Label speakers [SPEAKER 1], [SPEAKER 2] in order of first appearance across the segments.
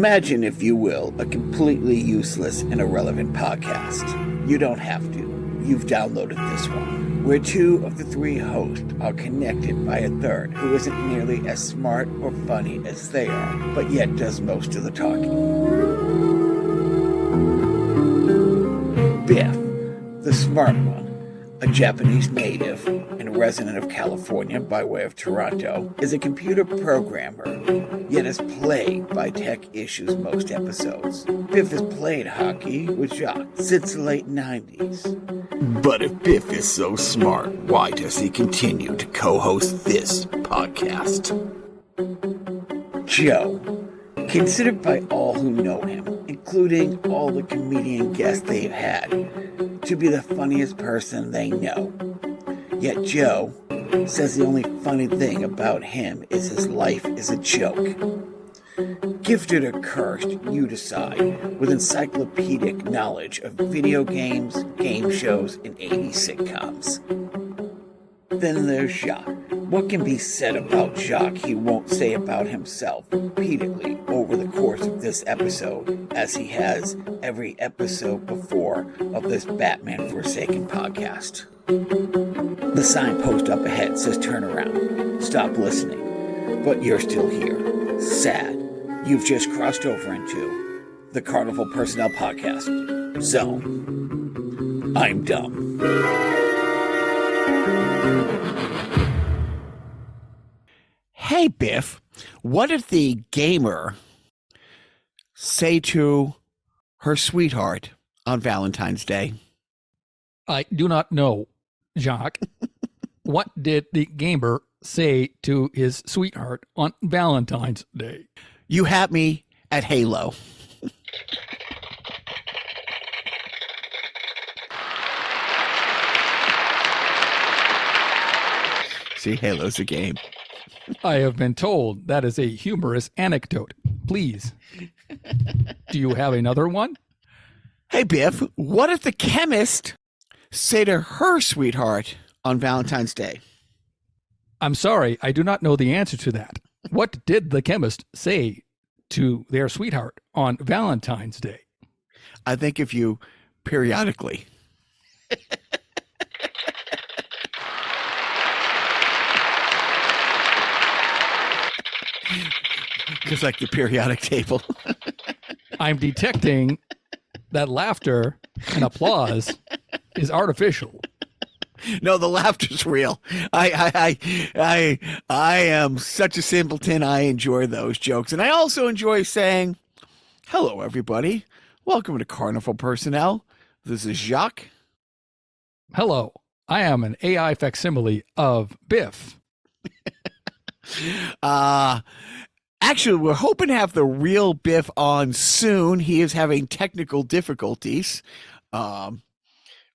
[SPEAKER 1] Imagine, if you will, a completely useless and irrelevant podcast. You don't have to. You've downloaded this one, where two of the three hosts are connected by a third who isn't nearly as smart or funny as they are, but yet does most of the talking. Biff, the smart one, a Japanese native and resident of California by way of Toronto, is a computer programmer, yet is plagued by tech issues most episodes. Biff has played hockey with Jacques since the late 90s. But if Biff is so smart, why does he continue to co-host this podcast? Joe, considered by all who know him, including all the comedian guests they've had, to be the funniest person they know. Yet Joe says the only funny thing about him is his life is a joke. Gifted or cursed, you decide, with encyclopedic knowledge of video games, game shows, and 80s sitcoms. Then there's Jacques. What can be said about Jacques he won't say about himself repeatedly over the course of this episode, as he has every episode before of this Batman Forsaken podcast. The signpost up ahead says turn around, stop listening, but you're still here. Sad. You've just crossed over into the Carnival Personnel Podcast Zone. I'm dumb. Hey, Biff, what did the gamer say to her sweetheart on Valentine's Day?
[SPEAKER 2] I do not know, Jacques. What did the gamer say to his sweetheart on Valentine's Day?
[SPEAKER 1] You had me at Halo. See, Halo's a game.
[SPEAKER 2] I have been told that is a humorous anecdote. Please. Do you have another one?
[SPEAKER 1] Hey, Biff, what did the chemist say to her sweetheart on Valentine's Day?
[SPEAKER 2] I'm sorry, I do not know the answer to that. What did the chemist say to their sweetheart on Valentine's Day?
[SPEAKER 1] I think if you periodically. Just like the periodic table.
[SPEAKER 2] I'm detecting that laughter and applause is artificial.
[SPEAKER 1] No, the laughter's real. I am such a simpleton. I enjoy those jokes. And I also enjoy saying, hello, everybody. Welcome to Carnival Personnel. This is Jacques.
[SPEAKER 2] Hello. I am an AI facsimile of Biff.
[SPEAKER 1] Actually, we're hoping to have the real Biff on soon. He is having technical difficulties,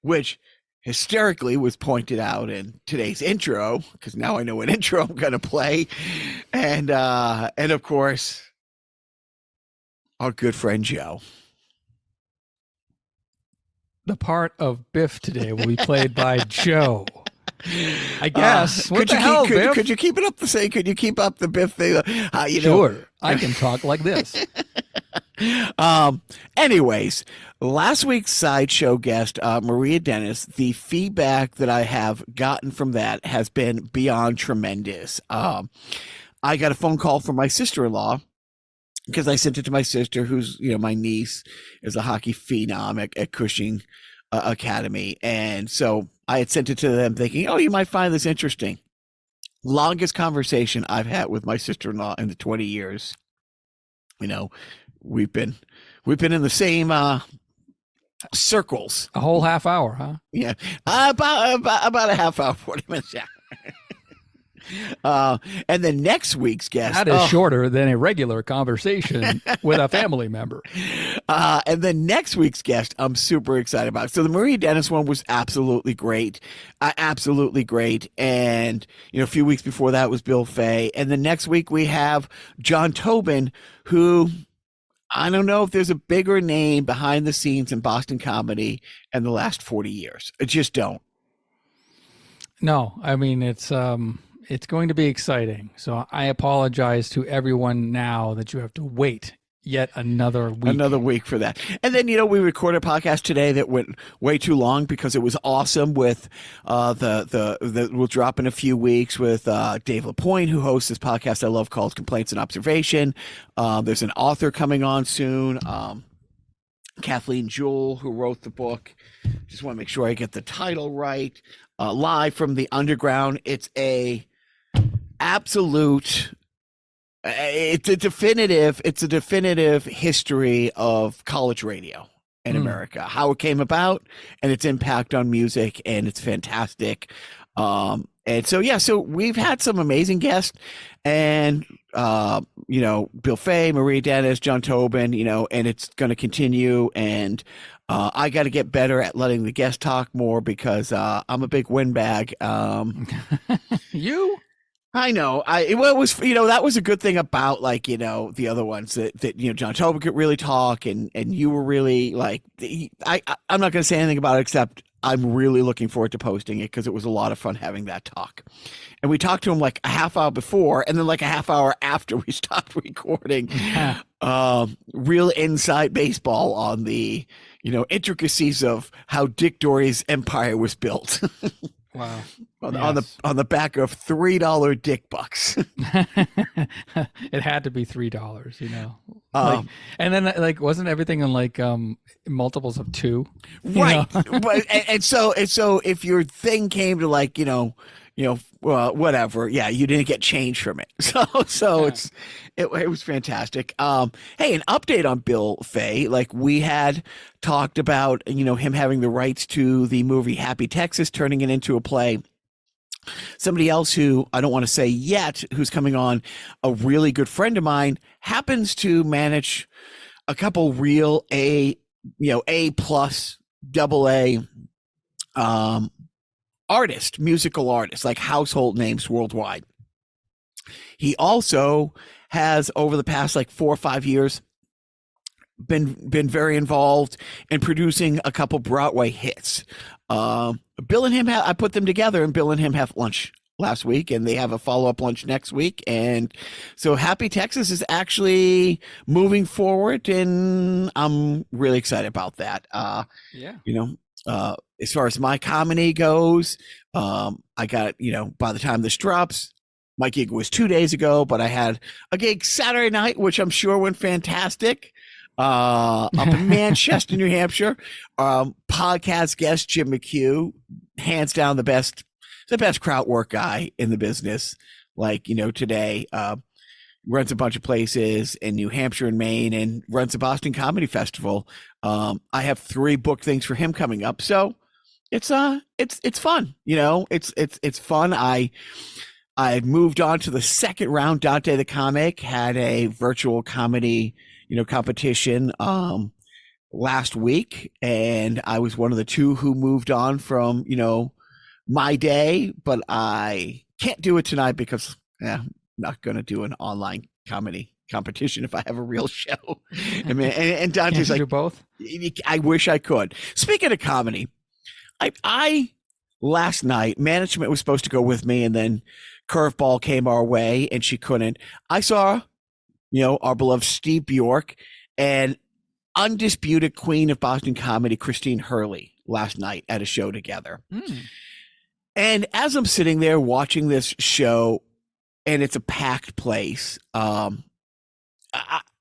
[SPEAKER 1] which hysterically was pointed out in today's intro, because now I know what intro I'm going to play. And of course, our good friend Joe.
[SPEAKER 2] The part of Biff today will be played by Joe. I guess. What the hell, Biff?
[SPEAKER 1] Could you keep it up the same? Could you keep up the Biff thing?
[SPEAKER 2] Sure. I can talk like this.
[SPEAKER 1] Anyways, last week's sideshow guest, Maria Dennis, the feedback that I have gotten from that has been beyond tremendous. I got a phone call from my sister-in-law because I sent it to my sister, who's, my niece is a hockey phenom at Cushing Academy. And so I had sent it to them thinking, oh, you might find this interesting. Longest conversation I've had with my sister-in-law in the 20 years. We've been in the same circles.
[SPEAKER 2] A whole half hour, huh?
[SPEAKER 1] Yeah, about a half hour, 40 minutes. Yeah. And then next week's guest.
[SPEAKER 2] That is shorter than a regular conversation with a family member.
[SPEAKER 1] And then next week's guest, I'm super excited about. So the Maria Dennis one was absolutely great. Absolutely great. And, a few weeks before that was Bill Fay. And then next week we have John Tobin, who I don't know if there's a bigger name behind the scenes in Boston comedy in the last 40 years. I just don't.
[SPEAKER 2] No, I mean, it's going to be exciting. So I apologize to everyone now that you have to wait yet another week.
[SPEAKER 1] Another week for that. And then, we recorded a podcast today that went way too long because it was awesome with the we'll drop in a few weeks with Dave LaPointe, who hosts this podcast I love called Complaints and Observation. There's an author coming on soon, Kathleen Jewell, who wrote the book. Just want to make sure I get the title right. Live from the Underground. It's a absolute... It's a definitive history of college radio in America, how it came about and its impact on music, and it's fantastic. And so we've had some amazing guests, and Bill Fay, Marie Dennis, John Tobin, and it's going to continue. And I got to get better at letting the guests talk more because I'm a big windbag.
[SPEAKER 2] You?
[SPEAKER 1] I know. It was, that was a good thing about the other ones that John Tobin could really talk, and you were really I'm not going to say anything about it except I'm really looking forward to posting it because it was a lot of fun having that talk. And we talked to him like a half hour before and then like a half hour after we stopped recording. Real inside baseball on the, intricacies of how Dick Dory's empire was built.
[SPEAKER 2] Wow.
[SPEAKER 1] On the back of $3 Dick bucks.
[SPEAKER 2] It had to be $3, and then wasn't everything in multiples of 2?
[SPEAKER 1] Right. But and so if your thing came to whatever, you didn't get change from it. So it was fantastic. Hey, an update on Bill Fay. We had talked about, him having the rights to the movie Happy Texas, turning it into a play. Somebody else who I don't want to say yet, who's coming on, a really good friend of mine, happens to manage a couple real A+, AA, musical artists, like household names worldwide. He also has, over the past 4 or 5 years, been very involved in producing a couple Broadway hits. Bill and him, I put them together, and Bill and him have lunch last week, and they have a follow-up lunch next week. And so Happy Texas is actually moving forward, and I'm really excited about that. As far as my comedy goes, I got, by the time this drops, my gig was 2 days ago, but I had a gig Saturday night, which I'm sure went fantastic. Up in Manchester, New Hampshire. Podcast guest Jim McHugh, hands down the best crowd work guy in the business. Today, runs a bunch of places in New Hampshire and Maine, and runs the Boston Comedy Festival. I have 3 booked things for him coming up, so it's fun. It's fun. I had moved on to the second round. Dante the Comic had a virtual comedy competition last week, and I was one of the 2 who moved on from my day, but I can't do it tonight because I'm not going to do an online comedy competition if I have a real show. And Dante's
[SPEAKER 2] do both.
[SPEAKER 1] I wish I could. Speaking of comedy, I last night, management was supposed to go with me, and then curveball came our way and she couldn't. I saw our beloved Steve Bjork and undisputed queen of Boston comedy, Christine Hurley, last night at a show together. And as I'm sitting there watching this show, and it's a packed place,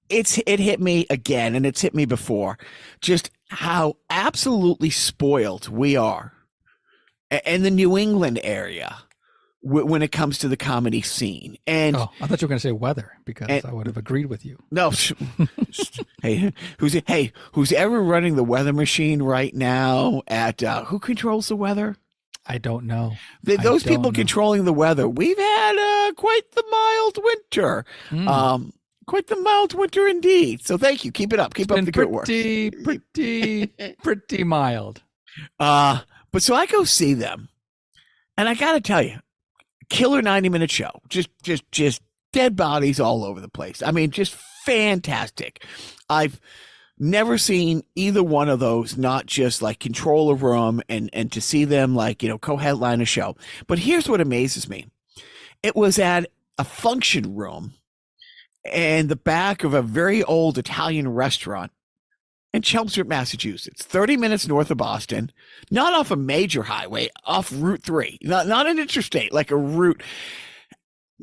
[SPEAKER 1] it hit me again, and it's hit me before, just how absolutely spoiled we are in the New England area when it comes to the comedy scene. And
[SPEAKER 2] I thought you were going to say weather, because I would have agreed with you.
[SPEAKER 1] No. Hey, who's ever running the weather machine right now at who controls the weather?
[SPEAKER 2] I don't know.
[SPEAKER 1] Those people controlling the weather. We've had quite the mild winter. Quite the mild winter indeed. So thank you. Keep it up. Keep up the good work. Pretty
[SPEAKER 2] mild.
[SPEAKER 1] But so I go see them, and I got to tell you, killer 90-minute show. Just dead bodies all over the place. I mean, just fantastic. I've never seen either one of those not just control a room and to see them co-headline a show. But here's what amazes me. It was at a function room, in the back of a very old Italian restaurant in Chelmsford, Massachusetts, 30 minutes north of Boston, not off a major highway, off Route 3, not an interstate, like a route.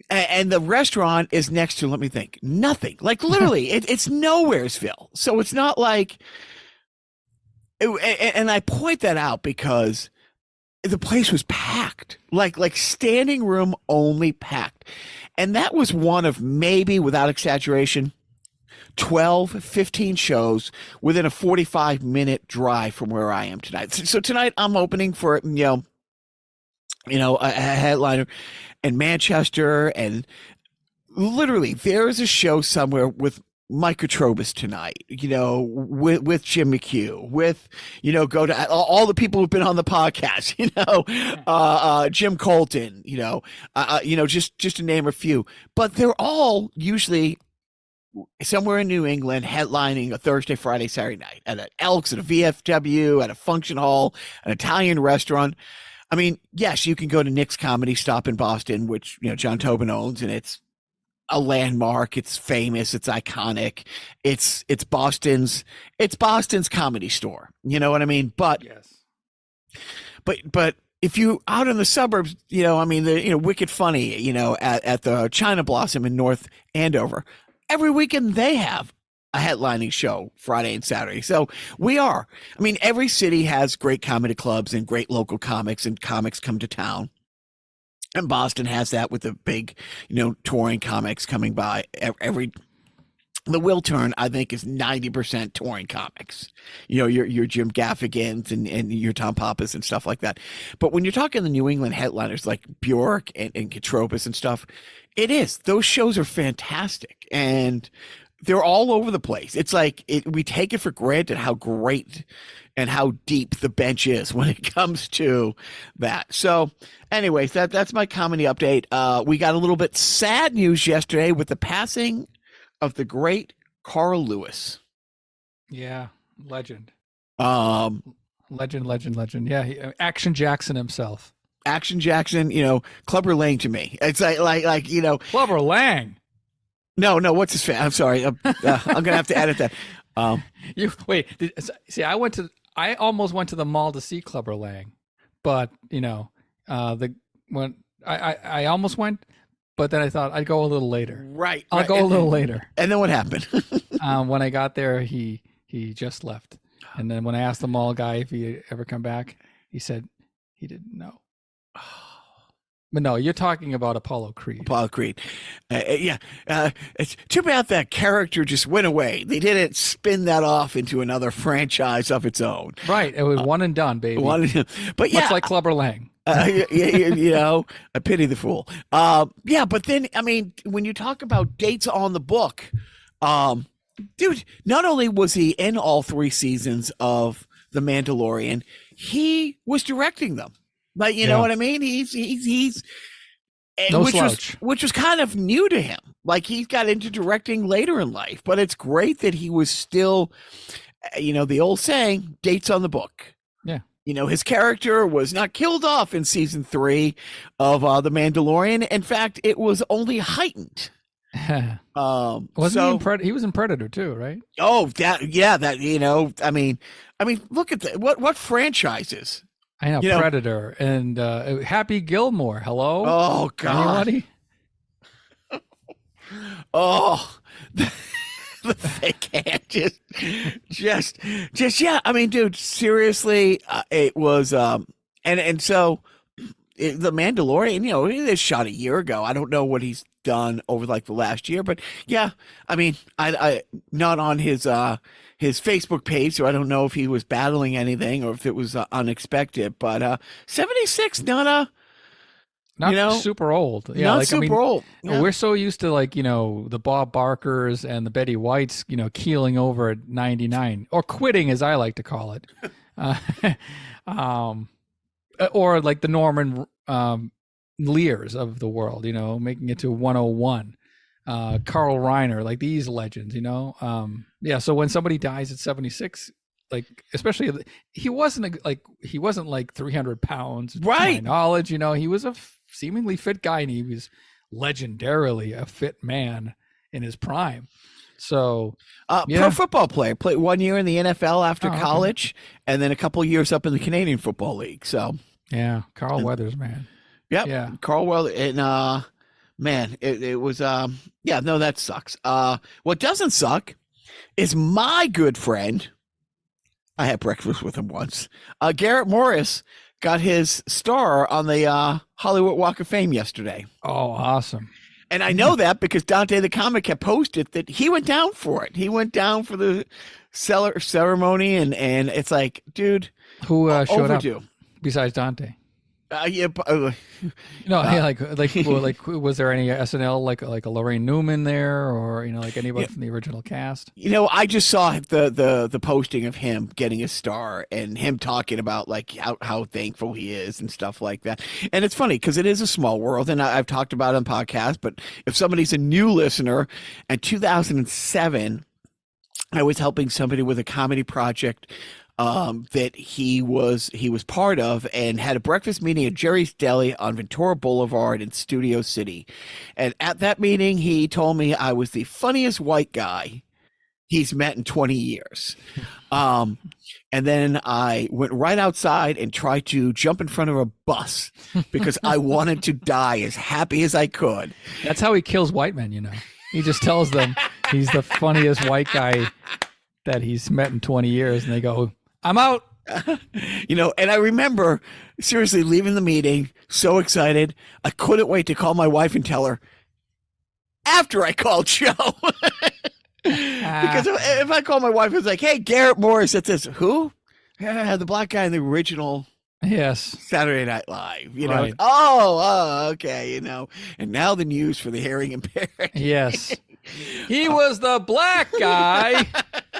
[SPEAKER 1] And the restaurant is next to, let me think, nothing. Like literally, it's nowheresville. So it's not like, and I point that out because the place was packed, like standing room only packed. And that was one of maybe, without exaggeration, 12, 15 shows within a 45-minute drive from where I am tonight. So tonight I'm opening for, a headliner in Manchester, and literally there is a show somewhere with Mike Petrobus tonight, with Jim McHugh, with, go to all the people who've been on the podcast, Jim Colton, just to name a few, but they're all usually somewhere in New England headlining a Thursday, Friday, Saturday night at an Elks, at a VFW, at a function hall, an Italian restaurant. I mean, yes, you can go to Nick's Comedy Stop in Boston, which, John Tobin owns, and it's a landmark. It's famous. It's iconic. It's Boston's comedy store. You know what I mean? But
[SPEAKER 2] yes,
[SPEAKER 1] but if you out in the suburbs, Wicked Funny, at the China Blossom in North Andover, every weekend they have a headlining show Friday and Saturday. So every city has great comedy clubs and great local comics, and comics come to town. And Boston has that with the big, touring comics coming by the Will Turn, I think, is 90% touring comics. Your Jim Gaffigans and your Tom Pappas and stuff like that. But when you're talking the New England headliners like Bjork and Petrobus and stuff, those shows are fantastic. And they're all over the place. It's like we take it for granted how great and how deep the bench is when it comes to that. So anyways, that's my comedy update. We got a little bit sad news yesterday with the passing of the great Carl Lewis.
[SPEAKER 2] Yeah, legend.
[SPEAKER 1] Legend.
[SPEAKER 2] Yeah, Action Jackson himself.
[SPEAKER 1] Action Jackson, Clubber Lang to me. It's like
[SPEAKER 2] Clubber Lang.
[SPEAKER 1] No, what's his I'm sorry. I'm gonna have to edit that.
[SPEAKER 2] I almost went to the mall to see Clubber Lang, but I almost went, but then I thought I'd go a little later.
[SPEAKER 1] Right.
[SPEAKER 2] I'll go a little later.
[SPEAKER 1] And then what happened?
[SPEAKER 2] When I got there, he just left. And then when I asked the mall guy if he'd ever come back, he said he didn't know. But no, you're talking about Apollo Creed. It's too bad that character just went away. They didn't spin that off into another franchise of its own. Right. It was one and done, baby.
[SPEAKER 1] But yeah.
[SPEAKER 2] Much like Clubber Lang.
[SPEAKER 1] I pity the fool. But then, when you talk about dates on the book, dude, not only was he in all 3 seasons of The Mandalorian, he was directing them. But you know what I mean? He's
[SPEAKER 2] no slouch.
[SPEAKER 1] Which was kind of new to him. Like he got into directing later in life, but it's great that he was still, the old saying, dates on the book.
[SPEAKER 2] Yeah.
[SPEAKER 1] His character was not killed off in season 3 of The Mandalorian. In fact, it was only heightened.
[SPEAKER 2] Wasn't he was in Predator too, right?
[SPEAKER 1] Oh, look at that. What franchises?
[SPEAKER 2] I know, Predator and Happy Gilmore. Hello?
[SPEAKER 1] Oh, God.
[SPEAKER 2] Anybody?
[SPEAKER 1] Oh, the fake hand. Just, yeah. Dude, seriously, it was, so The Mandalorian, he was shot a year ago. I don't know what he's done over like the last year, but yeah, I not on his Facebook page, so I don't know if he was battling anything or if it was unexpected. But 76, not
[SPEAKER 2] super old. Yeah,
[SPEAKER 1] not super old. Yeah.
[SPEAKER 2] We're so used to the Bob Barkers and the Betty Whites, keeling over at 99 or quitting, as I like to call it, or like the Norman Lears of the world, making it to 101. Carl Reiner, like these legends, so when somebody dies at 76, like especially he wasn't like 300 pounds,
[SPEAKER 1] right?
[SPEAKER 2] To my knowledge, he was a seemingly fit guy, and he was legendarily a fit man. in his prime. So
[SPEAKER 3] pro football player, played 1 year in the NFL after college,
[SPEAKER 2] okay.
[SPEAKER 3] and then a couple years up in the Canadian Football League. So
[SPEAKER 2] yeah, Carl Weathers, man.
[SPEAKER 3] Yep.
[SPEAKER 2] Yeah.
[SPEAKER 3] Carl Weathers, and man, it was no, that sucks. What doesn't suck is my good friend. I had breakfast with him once. Garrett Morris got his star on the Hollywood Walk of Fame yesterday.
[SPEAKER 2] Oh, awesome.
[SPEAKER 3] And I know that because Dante the comic had posted that he went down for it. He went down for the ceremony, and it's like, dude,
[SPEAKER 2] who showed
[SPEAKER 3] overdue.
[SPEAKER 2] Up besides Dante?
[SPEAKER 3] No,
[SPEAKER 2] like was there any SNL like a Lorraine Newman there, or like anybody from the original cast?
[SPEAKER 3] I just saw the posting of him getting a star and him talking about like how thankful he is and stuff like that. And it's funny because it is a small world, and I've talked about it on podcasts. But if somebody's a new listener, in 2007, I was helping somebody with a comedy project that he was part of, and had a breakfast meeting at Jerry's Deli on Ventura Boulevard in Studio City. And at that meeting, he told me I was the funniest white guy he's met in 20 years. And then I went right outside and tried to jump in front of a bus because I wanted to die as happy as I could.
[SPEAKER 2] That's how he kills white men, He just tells them he's the funniest white guy that he's met in 20 years, and they go, I'm out.
[SPEAKER 3] And I remember seriously leaving the meeting so excited. I couldn't wait to call my wife and tell her after I called Joe. Because if I call my wife, it's like, hey, Garrett Morris, it says, who? The black guy in the original Saturday Night Live.
[SPEAKER 2] Right.
[SPEAKER 3] Okay, and now the news for the hearing impaired.
[SPEAKER 2] Yes. He was the black guy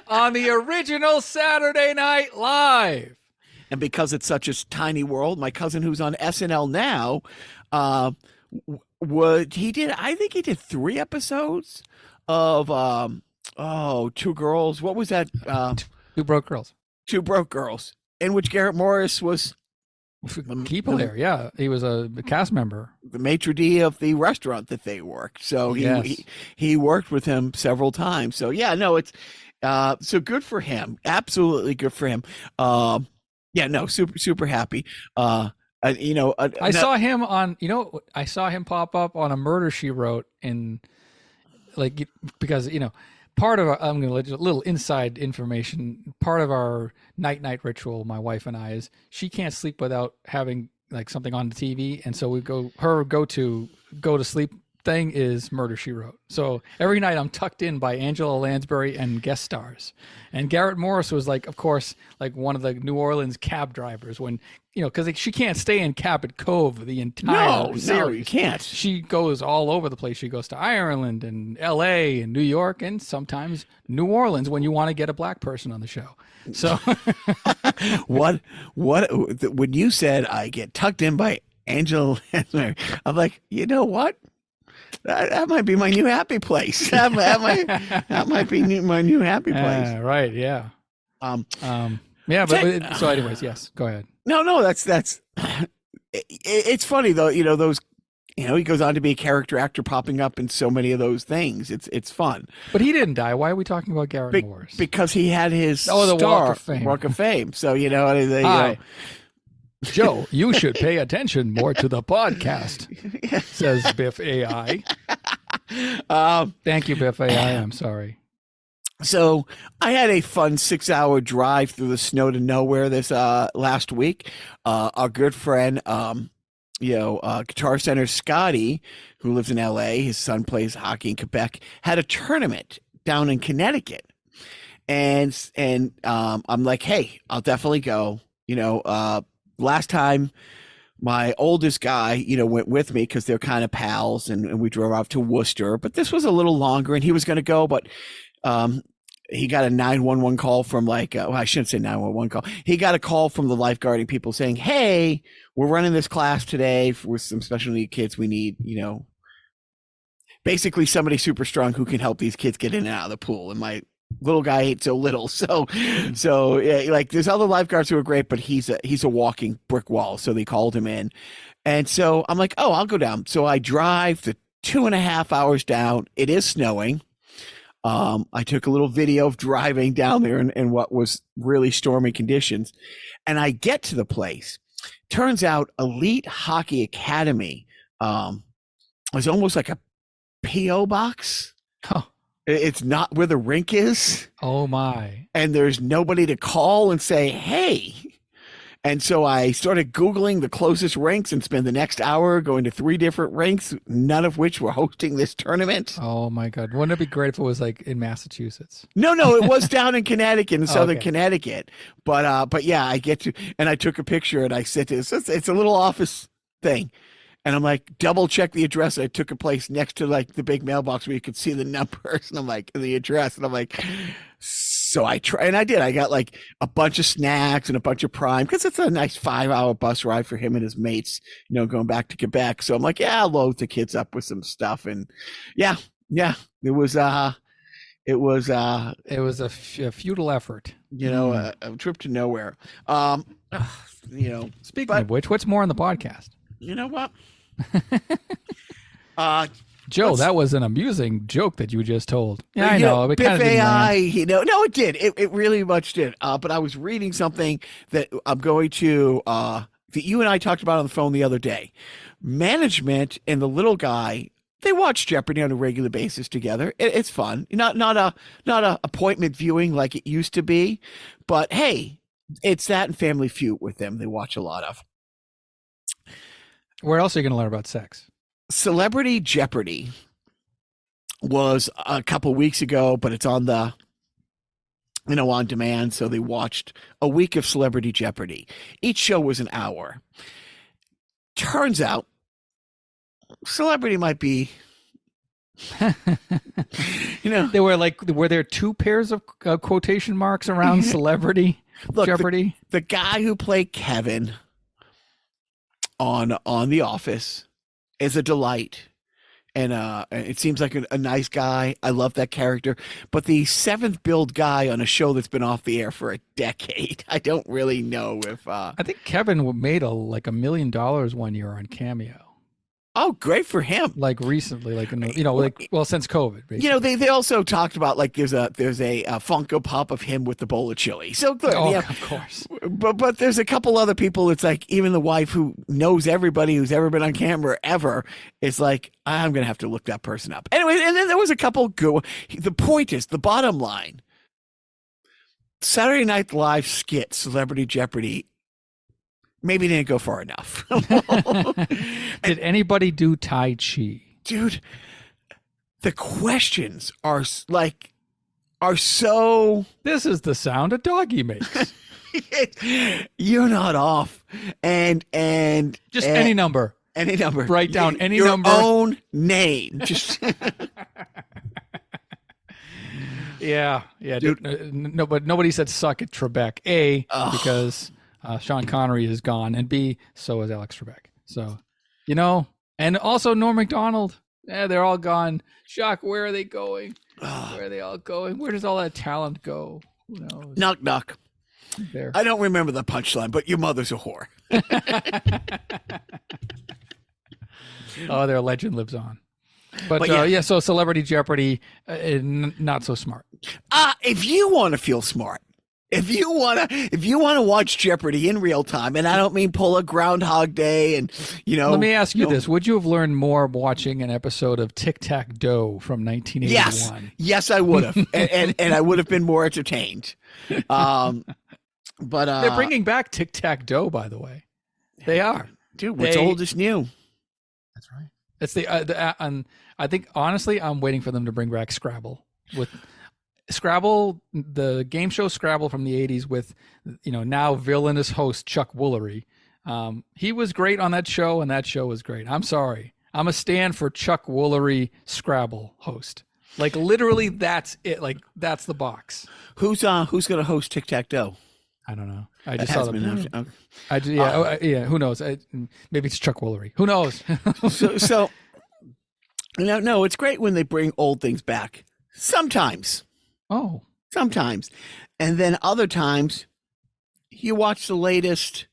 [SPEAKER 2] on the original Saturday Night Live.
[SPEAKER 3] And because it's such a tiny world, my cousin who's on SNL now, I think he did 3 episodes of Two Girls. What was that?
[SPEAKER 2] Two Broke Girls.
[SPEAKER 3] Two Broke Girls, in which Garrett Morris was
[SPEAKER 2] key player. Yeah, he was a cast member,
[SPEAKER 3] the maitre d' of the restaurant that they worked. So he worked with him several times. So it's so good for him. Absolutely good for him. Super happy.
[SPEAKER 2] I saw him on. I saw him pop up on a Murder, She Wrote in, because part of I'm going to let you a little inside information. Part of our night ritual, my wife and I, is she can't sleep without having like something on the TV, and so we go to sleep thing is Murder, She Wrote. So every night I'm tucked in by Angela Lansbury and guest stars. And Garrett Morris was of course, one of the New Orleans cab drivers when, because she can't stay in Cabot Cove the entire series.
[SPEAKER 3] No, you can't.
[SPEAKER 2] She goes all over the place. She goes to Ireland and LA and New York and sometimes New Orleans when you want to get a black person on the show. So
[SPEAKER 3] what when you said I get tucked in by Angela Lansbury, I'm like, you know what? That might be my new happy place. That might be my new happy place.
[SPEAKER 2] Right. Yeah. But so anyways, yes, go ahead.
[SPEAKER 3] No, that's it's funny though, those, he goes on to be a character actor popping up in so many of those things. It's fun.
[SPEAKER 2] But he didn't die. Why are we talking about Garrett Morris?
[SPEAKER 3] Because he had his
[SPEAKER 2] the Walk of Fame.
[SPEAKER 3] So,
[SPEAKER 2] Joe, you should pay attention more to the podcast, says Biff AI. Thank you, Biff AI. I'm sorry.
[SPEAKER 3] So I had a fun 6-hour drive through the snow to nowhere this last week. Our good friend, Guitar Center Scotty, who lives in LA, his son plays hockey in Quebec, had a tournament down in Connecticut. And I'm like, hey, I'll definitely go. Last time my oldest guy, went with me because they're kind of pals, and we drove out to Worcester, but this was a little longer and he was going to go, but he got a 911 call from I shouldn't say 911 call. He got a call from the lifeguarding people saying, hey, we're running this class today with some special need kids. We need, basically somebody super strong who can help these kids get in and out of the pool. And my little guy ain't so little. So yeah, there's other lifeguards who are great, but he's a walking brick wall. So they called him in. And so I'm like, oh, I'll go down. So I drive the 2.5 hours down. It is snowing. I took a little video of driving down there in what was really stormy conditions. And I get to the place. Turns out Elite Hockey Academy was almost like a P.O. box.
[SPEAKER 2] Oh.
[SPEAKER 3] It's not where the rink is.
[SPEAKER 2] Oh, my.
[SPEAKER 3] And there's nobody to call and say, hey. And so I started Googling the closest rinks and spent the next hour going to 3 different rinks, none of which were hosting this tournament.
[SPEAKER 2] Oh, my God. Wouldn't it be great if it was like in Massachusetts?
[SPEAKER 3] No, it was down in Connecticut, in southern Connecticut. But yeah, I get to, and I took a picture and I said, it's a little office thing. And I'm like, double check the address. I took a place next to like the big mailbox where you could see the numbers and I'm like, the address. And I'm like, so I try, and I did. I got like a bunch of snacks and a bunch of Prime because it's a nice 5-hour bus ride for him and his mates, going back to Quebec. So I'm like, yeah, I'll load the kids up with some stuff. And yeah, it was a
[SPEAKER 2] futile effort.
[SPEAKER 3] A trip to nowhere.
[SPEAKER 2] Speaking of which, what's more on the podcast?
[SPEAKER 3] You know what?
[SPEAKER 2] Joe, that was an amusing joke that you just told. Yeah, I know. It
[SPEAKER 3] Biff
[SPEAKER 2] kind of
[SPEAKER 3] AI, no, it did. It really much did. But I was reading something that I'm going to, that you and I talked about on the phone the other day. Management and the little guy, they watch Jeopardy on a regular basis together. It's fun. Not a appointment viewing like it used to be, but hey, it's that and Family Feud with them. They watch a lot of.
[SPEAKER 2] Where else are you going to learn about sex?
[SPEAKER 3] Celebrity Jeopardy was a couple weeks ago, but it's on the, on demand. So they watched a week of Celebrity Jeopardy. Each show was an hour. Turns out celebrity might be,
[SPEAKER 2] were there 2 pairs of quotation marks around Celebrity Jeopardy?
[SPEAKER 3] The guy who played Kevin on The Office is a delight, and it seems like a nice guy. I love that character. But the 7th billed guy on a show that's been off the air for a decade, I don't really know if.
[SPEAKER 2] I think Kevin made $1 million one year on Cameo.
[SPEAKER 3] Oh, great for him!
[SPEAKER 2] Like recently, since COVID. Basically.
[SPEAKER 3] They also talked about like there's a Funko Pop of him with the bowl of chili. So good,
[SPEAKER 2] of course.
[SPEAKER 3] But there's a couple other people. It's like even the wife who knows everybody who's ever been on camera ever. It's like I'm gonna have to look that person up anyway. And then there was a couple good. The point is, the bottom line: Saturday Night Live skit, Celebrity Jeopardy. Maybe didn't go far enough.
[SPEAKER 2] Did anybody do Tai Chi?
[SPEAKER 3] Dude, the questions are so...
[SPEAKER 2] This is the sound a doggy makes.
[SPEAKER 3] You're not off. And
[SPEAKER 2] just any number.
[SPEAKER 3] Any number.
[SPEAKER 2] Write down any
[SPEAKER 3] your
[SPEAKER 2] number.
[SPEAKER 3] Your own name. Just...
[SPEAKER 2] Yeah. Dude. No, but nobody said suck at Trebek. Because... Sean Connery is gone, and B, so is Alex Trebek. So, and also Norm Macdonald. Yeah, they're all gone. Jacques, where are they going? Where are they all going? Where does all that talent go? Who knows?
[SPEAKER 3] Knock, knock.
[SPEAKER 2] There.
[SPEAKER 3] I don't remember the punchline, but your mother's a whore.
[SPEAKER 2] Oh, their legend lives on. But so Celebrity Jeopardy, not so smart.
[SPEAKER 3] If you want to feel smart, if you want to watch Jeopardy in real time, and I don't mean pull a Groundhog Day and,
[SPEAKER 2] Let me ask you this. Would you have learned more watching an episode of Tic-Tac-Doe from 1981?
[SPEAKER 3] Yes, I would have. and I would have been more entertained. But
[SPEAKER 2] they're bringing back Tic-Tac-Doe, by the way. They are.
[SPEAKER 3] Dude, what's old is new.
[SPEAKER 2] That's right. It's I think, honestly, I'm waiting for them to bring back Scrabble. With Scrabble, the game show Scrabble from the 80s with, now villainous host Chuck Woolery. He was great on that show, and that show was great. I'm sorry. I'm a stand for Chuck Woolery Scrabble host. Like, literally, that's it. Like, that's the box.
[SPEAKER 3] Who's going to host Tic-Tac-Toe?
[SPEAKER 2] I don't know. I just saw them. Who knows? Maybe it's Chuck Woolery. Who knows?
[SPEAKER 3] so no, it's great when they bring old things back. Sometimes.
[SPEAKER 2] Oh.
[SPEAKER 3] Sometimes. And then other times, you watch the latest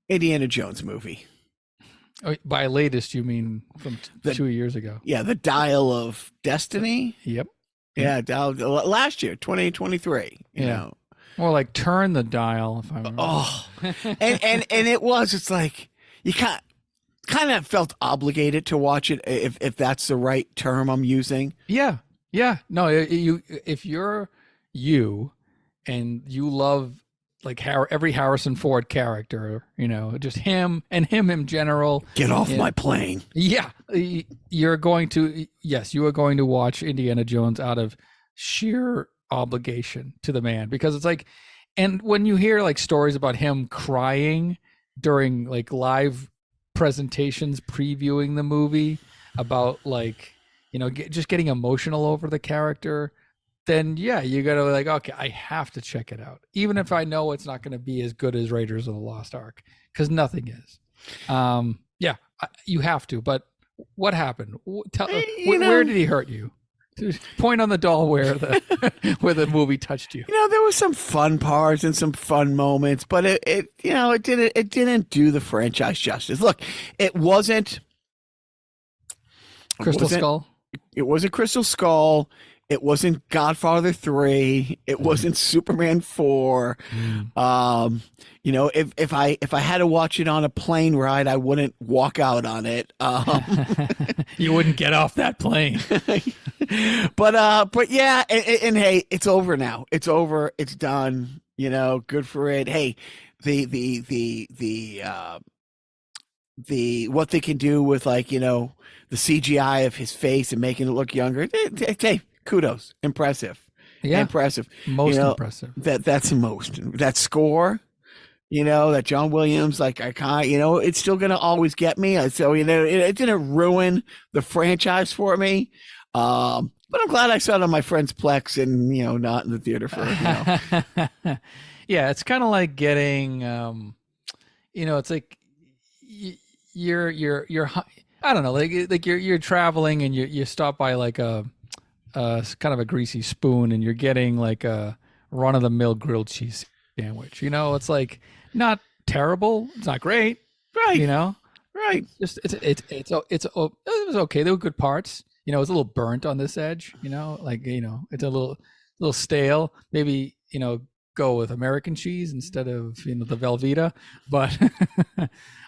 [SPEAKER 3] Indiana Jones movie.
[SPEAKER 2] Oh, by latest, you mean from 2 years ago?
[SPEAKER 3] Yeah, The Dial of Destiny.
[SPEAKER 2] Yep.
[SPEAKER 3] Yeah, last year, 2023. You know.
[SPEAKER 2] More like Turn the Dial, if I remember.
[SPEAKER 3] Oh, and it was. It's like you kind of felt obligated to watch it, if that's the right term I'm using.
[SPEAKER 2] Yeah. No, if you're you and you love like every Harrison Ford character, you know, just him and him in general.
[SPEAKER 3] Get off my plane.
[SPEAKER 2] Yeah, you're going to. Yes, you are going to watch Indiana Jones out of sheer obligation to the man, because it's like, and when you hear like stories about him crying during like live presentations previewing the movie about like, you know, just getting emotional over the character, then yeah, you gotta like, okay, I have to check it out, even if I know it's not going to be as good as Raiders of the Lost Ark, because nothing is. Yeah, you have to. But what happened? Where did he hurt you? Point on the doll where the where the movie touched you.
[SPEAKER 3] You know, there was some fun parts and some fun moments, but it didn't do the franchise justice. Look, it wasn't
[SPEAKER 2] Crystal Skull.
[SPEAKER 3] It wasn't Crystal Skull. It wasn't Godfather 3. It wasn't Superman 4. You know, if I had to watch it on a plane ride, I wouldn't walk out on it.
[SPEAKER 2] You wouldn't get off that plane.
[SPEAKER 3] But yeah, and hey, it's over now. It's over. It's done. You know, good for it. Hey, the what they can do with, like, you know, the CGI of his face and making it look younger. Hey, kudos. Impressive.
[SPEAKER 2] Yeah.
[SPEAKER 3] Impressive.
[SPEAKER 2] Most
[SPEAKER 3] you know,
[SPEAKER 2] impressive.
[SPEAKER 3] That's the most. That score, you know, that John Williams, like, I can't, you know, it's still going to always get me. So, you know, it didn't ruin the franchise for me. But I'm glad I saw it on my friend's Plex and, you know, not in the theater for, you know.
[SPEAKER 2] Yeah, it's kind of like getting, you know, it's like you're I don't know, like you're traveling and you stop by like a kind of a greasy spoon and you're getting like a run of the mill grilled cheese sandwich. You know, it's like not terrible, it's not great,
[SPEAKER 3] Right.
[SPEAKER 2] You know,
[SPEAKER 3] Right.
[SPEAKER 2] just it was okay. There were good parts. You know, it's a little burnt on this edge. You know, like, you know, it's a little stale. Maybe, you know, go with American cheese instead of, you know, the Velveeta. But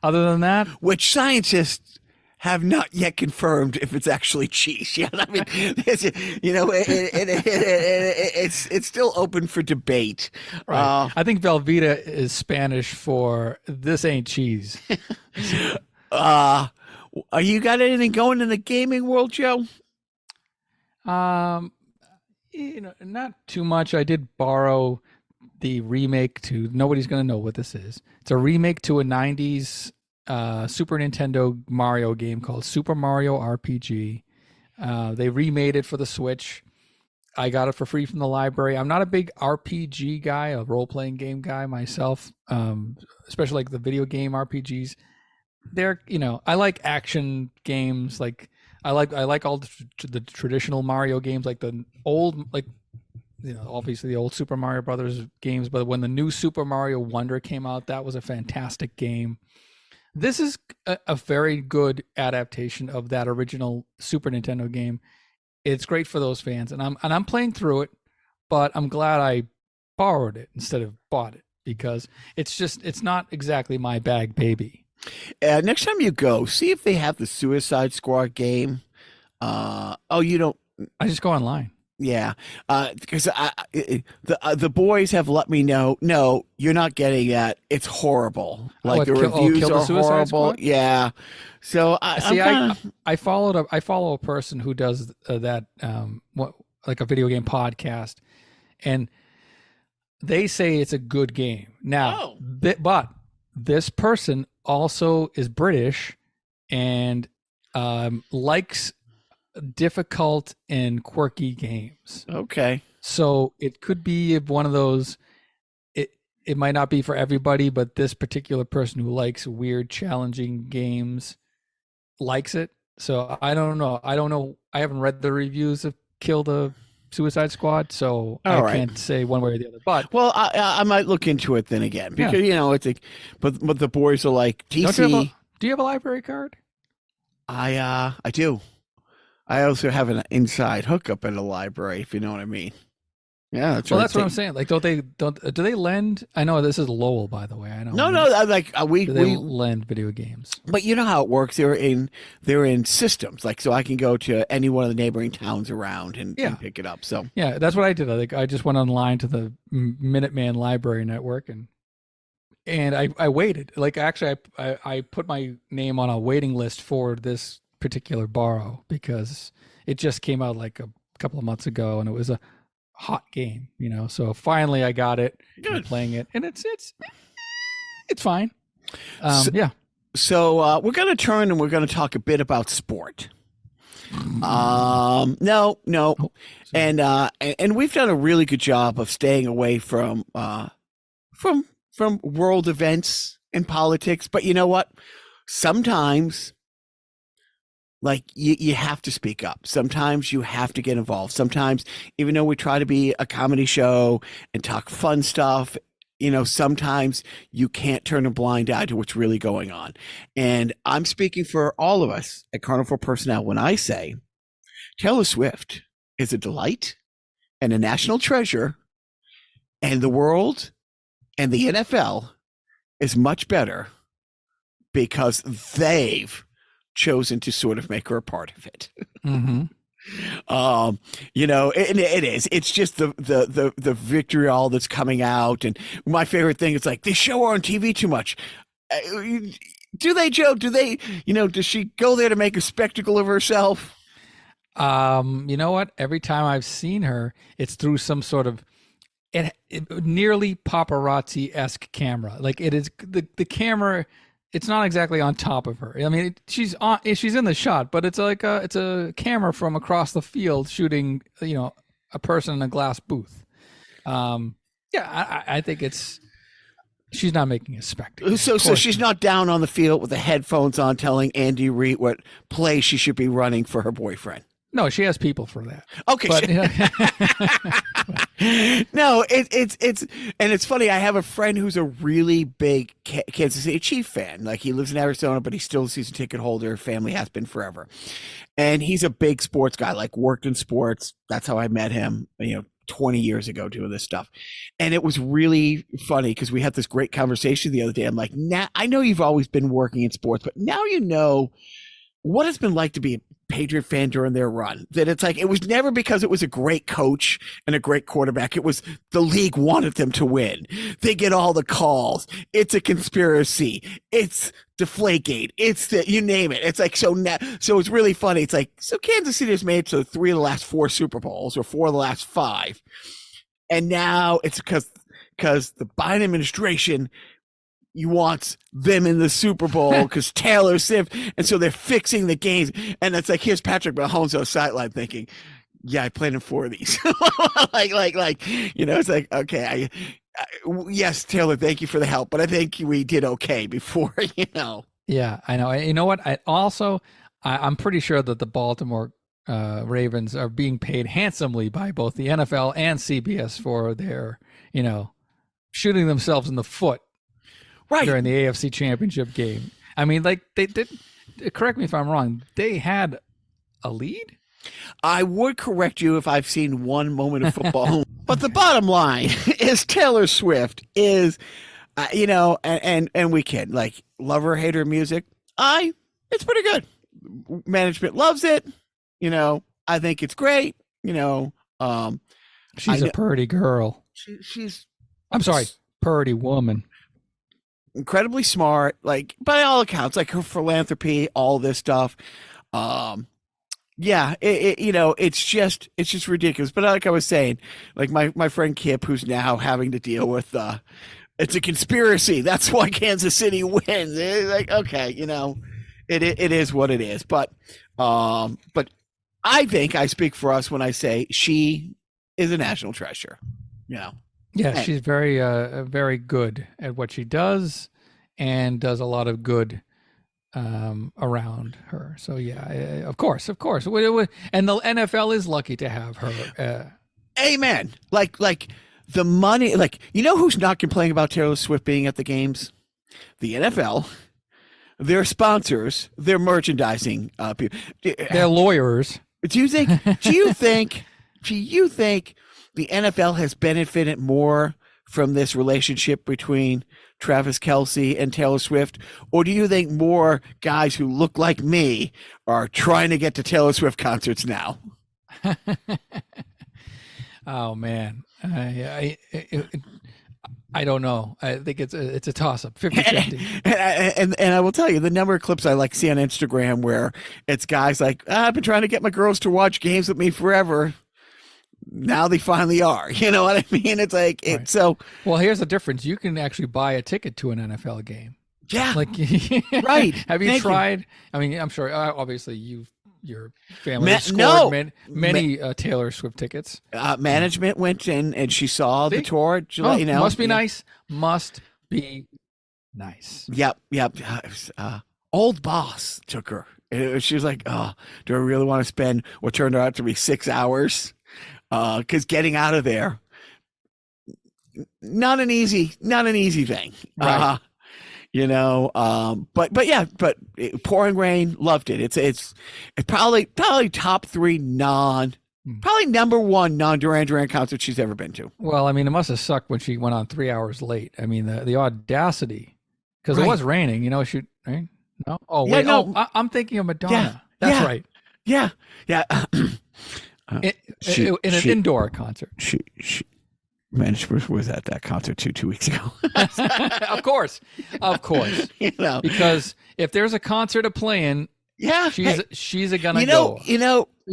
[SPEAKER 2] other than that,
[SPEAKER 3] which scientists have not yet confirmed if it's actually cheese. Yeah, I mean, you know, it's still open for debate.
[SPEAKER 2] Right. I think Velveeta is Spanish for this ain't cheese.
[SPEAKER 3] You got anything going in the gaming world, Joe?
[SPEAKER 2] You know, not too much. I did borrow the remake to, nobody's going to know what this is. It's a remake to a 90s Super Nintendo Mario game called Super Mario RPG. They remade it for the Switch. I got it for free from the library. I'm not a big RPG guy, a role-playing game guy myself, especially like the video game RPGs. They're, you know, I like action games. Like I like all the traditional Mario games, like the old, like, you know, obviously the old Super Mario Brothers games. But when the new Super Mario Wonder came out, that was a fantastic game. This is a very good adaptation of that original Super Nintendo game. It's great for those fans, and I'm playing through it, but I'm glad I borrowed it instead of bought it, because it's not exactly my bag, baby.
[SPEAKER 3] Next time you go, see if they have the Suicide Squad game. You don't.
[SPEAKER 2] I just go online.
[SPEAKER 3] Yeah, because the boys have let me know. No, you're not getting that. It's horrible. Like, the reviews are horrible.
[SPEAKER 2] Squad?
[SPEAKER 3] Yeah. So
[SPEAKER 2] I follow a person who does that like a video game podcast, and they say it's a good game. Now, but this person also is British and likes difficult and quirky games.
[SPEAKER 3] Okay.
[SPEAKER 2] So it could be one of those, it might not be for everybody, but this particular person who likes weird, challenging games likes it. So I don't know. I haven't read the reviews of Kill the Suicide Squad, so I can't say one way or the other. But
[SPEAKER 3] I might look into it then again, because you know, it's like, but the boys are like, DC.
[SPEAKER 2] Do you have a library card?
[SPEAKER 3] I do. I also have an inside hookup at a library, if you know what I mean. Yeah, that's
[SPEAKER 2] Well,
[SPEAKER 3] right.
[SPEAKER 2] that's what I'm saying. Like, do they lend? I know this is Lowell, by the way. I know.
[SPEAKER 3] No,
[SPEAKER 2] Do they lend video games?
[SPEAKER 3] But you know how it works. They're in systems. Like, so I can go to any one of the neighboring towns around and pick it up. So
[SPEAKER 2] yeah, that's what I did. I just went online to the Minuteman Library Network and I waited. Like, actually, I put my name on a waiting list for this particular borrow because it just came out like a couple of months ago, and it was a hot game, So finally, I got it. I'm playing it, and it's fine. Yeah.
[SPEAKER 3] So we're going to turn and we're going to talk a bit about sport. No, and we've done a really good job of staying away from world events and politics. But you know what? Sometimes, like, you have to speak up. Sometimes you have to get involved. Sometimes, even though we try to be a comedy show and talk fun stuff, sometimes you can't turn a blind eye to what's really going on. And I'm speaking for all of us at Carnival Personnel when I say Taylor Swift is a delight and a national treasure, and the world and the NFL is much better because they've chosen to sort of make her a part of it.
[SPEAKER 2] Mm-hmm.
[SPEAKER 3] It is. It's just the vitriol that's coming out, and my favorite thing is like they show her on TV too much. Do they, Joe? Do they? Does she go there to make a spectacle of herself?
[SPEAKER 2] You know what? Every time I've seen her, it's through some sort of nearly paparazzi-esque camera. Like, it is the camera. It's not exactly on top of her. I mean, she's in the shot, but it's like it's a camera from across the field shooting, a person in a glass booth. I think she's not making a spectacle.
[SPEAKER 3] So she's not down on the field with the headphones on telling Andy Reid what play she should be running for her boyfriend.
[SPEAKER 2] No, she has people for that.
[SPEAKER 3] Okay. But, no, it's funny. I have a friend who's a really big Kansas City Chief fan. Like, he lives in Arizona, but he's still a season ticket holder. Family has been forever. And he's a big sports guy, like worked in sports. That's how I met him, 20 years ago doing this stuff. And it was really funny because we had this great conversation the other day. I'm like, now I know you've always been working in sports, but now you know what it's been like to be a Patriot fan during their run. That it's like, it was never because it was a great coach and a great quarterback. It was the league wanted them to win. They get all the calls. It's a conspiracy. It's Deflategate. It's you name it. It's like, so it's really funny. It's like, so Kansas City has made it to 3 of the last 4 Super Bowls or 4 of the last 5. And now it's because the Biden administration, you want them in the Super Bowl because Taylor Swift, and so they're fixing the games. And it's like, here's Patrick Mahomes on the sideline thinking, yeah, I played in 4 of these. It's like, okay, yes, Taylor, thank you for the help, but I think we did okay before,
[SPEAKER 2] Yeah, I know. You know what? I'm pretty sure that the Baltimore Ravens are being paid handsomely by both the NFL and CBS for their, shooting themselves in the foot. Right. During the AFC Championship game. I mean, like, they did, correct me if I'm wrong, they had a lead?
[SPEAKER 3] I would correct you if I've seen one moment of football. But the bottom line is Taylor Swift is, and we can, like, love her, hate her music. It's pretty good. Management loves it. I think it's great.
[SPEAKER 2] She's a purty girl. I'm sorry, purty woman.
[SPEAKER 3] Incredibly smart, like, by all accounts, like her philanthropy, all this stuff. It's just ridiculous. But like I was saying, like my friend Kip, who's now having to deal with, it's a conspiracy. That's why Kansas City wins. It's like, okay, it is what it is. But I think I speak for us when I say she is a national treasure.
[SPEAKER 2] Yeah, she's very, very good at what she does, and does a lot of good around her. So yeah, of course. And the NFL is lucky to have her.
[SPEAKER 3] Amen. Like the money. Like, who's not complaining about Taylor Swift being at the games? The NFL, their sponsors, their merchandising people,
[SPEAKER 2] their lawyers.
[SPEAKER 3] Do you think? Do you think? Do you think the NFL has benefited more from this relationship between Travis Kelce and Taylor Swift, or do you think more guys who look like me are trying to get to Taylor Swift concerts now?
[SPEAKER 2] Oh man, I don't know. I think it's a toss up, 50-50.
[SPEAKER 3] And I will tell you the number of clips I like see on Instagram where it's guys like, I've been trying to get my girls to watch games with me forever. Now they finally are. You know what I mean? It's like
[SPEAKER 2] Right.
[SPEAKER 3] so.
[SPEAKER 2] Well, here's the difference. You can actually buy a ticket to an NFL game.
[SPEAKER 3] Yeah.
[SPEAKER 2] Like,
[SPEAKER 3] Right.
[SPEAKER 2] Have you
[SPEAKER 3] Thank
[SPEAKER 2] tried? I mean, I'm sure. Obviously, your family has scored many Taylor Swift tickets.
[SPEAKER 3] Management went in and she saw the
[SPEAKER 2] See?
[SPEAKER 3] tour.
[SPEAKER 2] Oh,
[SPEAKER 3] You know,
[SPEAKER 2] must be nice. Must be nice.
[SPEAKER 3] Yep. Old boss took her. She was like, "Oh, do I really want to spend what turned out to be 6 hours?" Because getting out of there, not an easy thing.
[SPEAKER 2] Right.
[SPEAKER 3] You know, but yeah, Pouring Rain, loved it. It's probably top three probably number one non-Duran Duran concert she's ever been to.
[SPEAKER 2] Well, I mean, it must have sucked when she went on 3 hours late. I mean, the audacity, because
[SPEAKER 3] Right.
[SPEAKER 2] it was raining. You know, right? No. Oh
[SPEAKER 3] Yeah,
[SPEAKER 2] wait.
[SPEAKER 3] no.
[SPEAKER 2] Oh, I'm thinking of Madonna.
[SPEAKER 3] Yeah,
[SPEAKER 2] That's
[SPEAKER 3] yeah.
[SPEAKER 2] right.
[SPEAKER 3] Yeah.
[SPEAKER 2] In an indoor concert.
[SPEAKER 3] She Management was at that concert 2 weeks ago.
[SPEAKER 2] Of course.
[SPEAKER 3] You know,
[SPEAKER 2] Because if there's a concert playing,
[SPEAKER 3] yeah,
[SPEAKER 2] she's gonna
[SPEAKER 3] go.
[SPEAKER 2] go.
[SPEAKER 3] You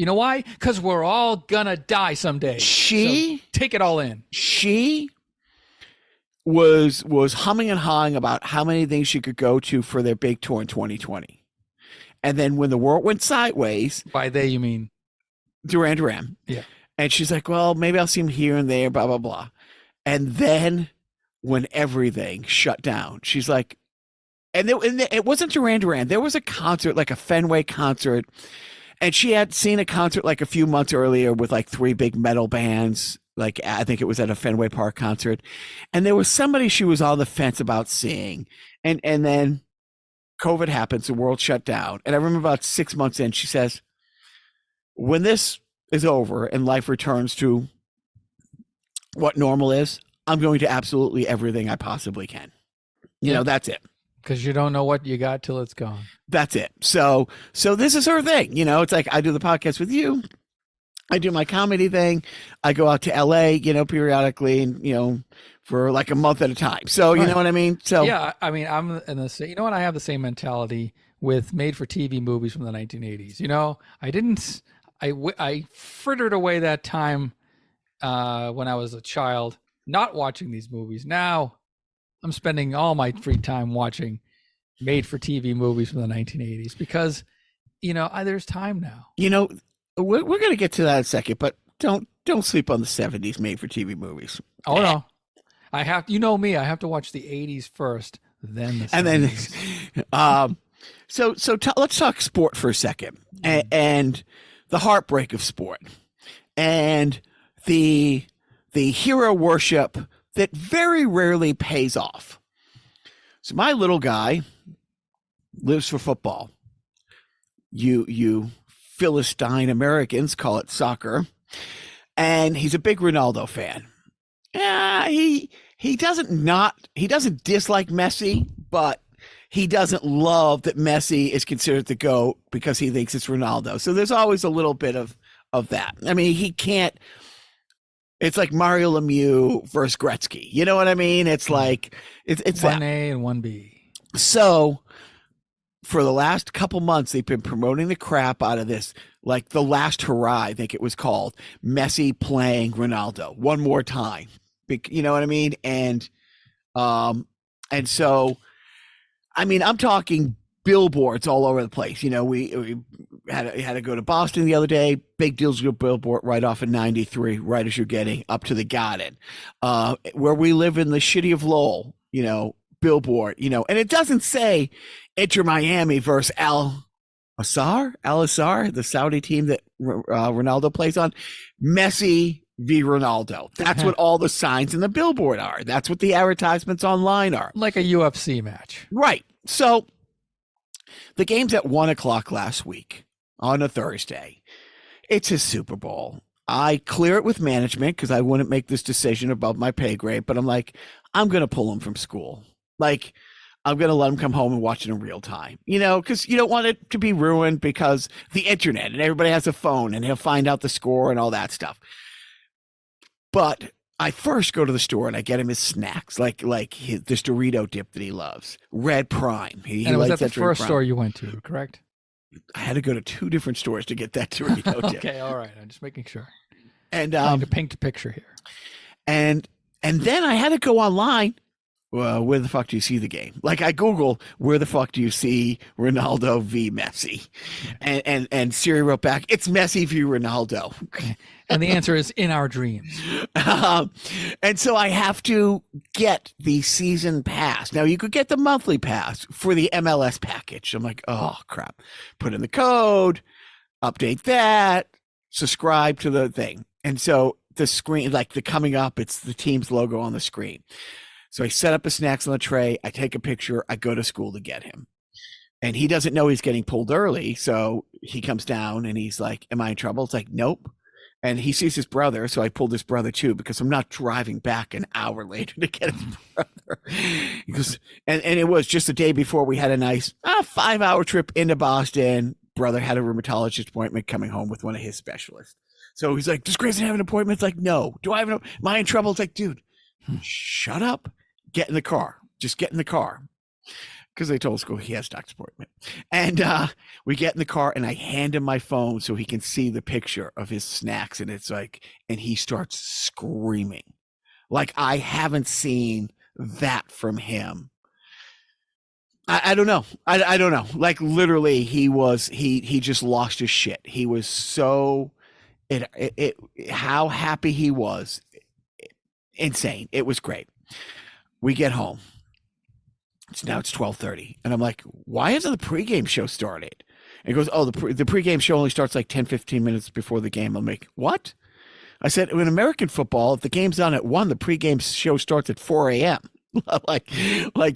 [SPEAKER 3] know
[SPEAKER 2] why? Because we're all gonna die someday.
[SPEAKER 3] She
[SPEAKER 2] So take it all in.
[SPEAKER 3] She was humming and hawing about how many things she could go to for their big tour in 2020. And then when the world went sideways,
[SPEAKER 2] By they you mean
[SPEAKER 3] Duran Duran.
[SPEAKER 2] Yeah.
[SPEAKER 3] And she's like, well, maybe I'll see him here and there, blah, blah, blah. And then when everything shut down, she's like, and it wasn't Duran Duran. There was a concert, like a Fenway concert. And she had seen a concert like a few months earlier with like 3 big metal bands. Like, I think it was at a Fenway Park concert. And there was somebody she was on the fence about seeing. And then COVID happens, the world shut down. And I remember about 6 months in, she says, when this is over and life returns to what normal is, I'm going to absolutely everything I possibly can. You know, that's it.
[SPEAKER 2] because you don't know what you got till it's gone.
[SPEAKER 3] That's it. So this is her thing. You know, it's like I do the podcast with you. I do my comedy thing. I go out to LA, you know, periodically, and, you know, for like a month at a time. So, you know what I mean? So,
[SPEAKER 2] yeah, I mean, I'm in the same, you know what? I have the same mentality with made for TV movies from the 1980s. You know, I frittered away that time when I was a child, not watching these movies. Now I'm spending all my free time watching made for TV movies from the 1980s because, you know, there's time now.
[SPEAKER 3] you know, we're going to get to that in a second, but don't sleep on the 70s made for TV movies.
[SPEAKER 2] Oh no, I have, you know me, I have to watch the 80s first, then the 70s.
[SPEAKER 3] And then, let's talk sport for a second, and the heartbreak of sport, and the hero worship that very rarely pays off. So my little guy lives for football. You Philistine Americans call it soccer, and he's a big Ronaldo fan. Yeah, he doesn't dislike Messi, but he doesn't love that Messi is considered the GOAT because he thinks it's Ronaldo. So there's always a little bit of that. I mean, he can't. It's like Mario Lemieux versus Gretzky. You know what I mean? It's like it's
[SPEAKER 2] 1A and 1B.
[SPEAKER 3] So for the last couple months, they've been promoting the crap out of this, like The Last Hurrah, I think it was called, Messi playing Ronaldo one more time. You know what I mean? And so, I mean, I'm talking billboards all over the place. You know, we had to go to Boston the other day. Big deals with billboard right off of 93, right as you're getting up to the Garden. Where we live in the city of Lowell, you know, billboard, you know, and it doesn't say Inter Miami versus Al Assar, the Saudi team that Ronaldo plays on. Messi v Ronaldo. That's what all the signs in the billboard are. That's what the advertisements online are.
[SPEAKER 2] Like a UFC match.
[SPEAKER 3] Right. So the game's at 1:00 last week on a Thursday. It's his Super Bowl. I clear it with management because I wouldn't make this decision above my pay grade, but I'm like, I'm going to pull him from school. Like, I'm going to let him come home and watch it in real time, because you don't want it to be ruined because the internet and everybody has a phone and he'll find out the score and all that stuff. But I first go to the store and I get him his snacks, like this Dorito dip that he loves, Red Prime. He
[SPEAKER 2] and was
[SPEAKER 3] likes
[SPEAKER 2] that the first
[SPEAKER 3] Prime.
[SPEAKER 2] store you went to, correct?
[SPEAKER 3] I had to go to 2 different stores to get that Dorito dip.
[SPEAKER 2] Okay, all right. I'm just making sure.
[SPEAKER 3] And
[SPEAKER 2] trying to paint a picture here.
[SPEAKER 3] And then I had to go online. Well, where the fuck do you see the game? Like I Google, where the fuck do you see Ronaldo v Messi? And Siri wrote back, it's Messi v Ronaldo.
[SPEAKER 2] And the answer is in our dreams.
[SPEAKER 3] And so I have to get the season pass. Now you could get the monthly pass for the MLS package. I'm like, oh crap. Put in the code, update that, subscribe to the thing. And so the screen, like the coming up, it's the team's logo on the screen. So I set up the snacks on the tray. I take a picture. I go to school to get him. And he doesn't know he's getting pulled early. So he comes down and he's like, am I in trouble? It's like, nope. And he sees his brother. So I pulled his brother too, because I'm not driving back an hour later to get his brother. He goes, and it was just the day before we had a nice 5-hour trip into Boston. Brother had a rheumatologist appointment coming home with one of his specialists. So he's like, does Grayson have an appointment? It's like, no. Do I have am I in trouble? It's like, dude, shut up. Get in the car. Just get in the car. Because they told school he has a doctor's appointment. And we get in the car and I hand him my phone so he can see the picture of his snacks. And it's like, and he starts screaming. Like I haven't seen that from him. I don't know. I don't know. Like literally he just lost his shit. He was so, how happy he was. Insane. It was great. We get home. Now it's 12:30. And I'm like, why hasn't the pregame show started? And he goes, oh, the pregame show only starts like 10, 15 minutes before the game. I'm like, what? I said, in American football, if the game's on at 1, the pregame show starts at 4 a.m. like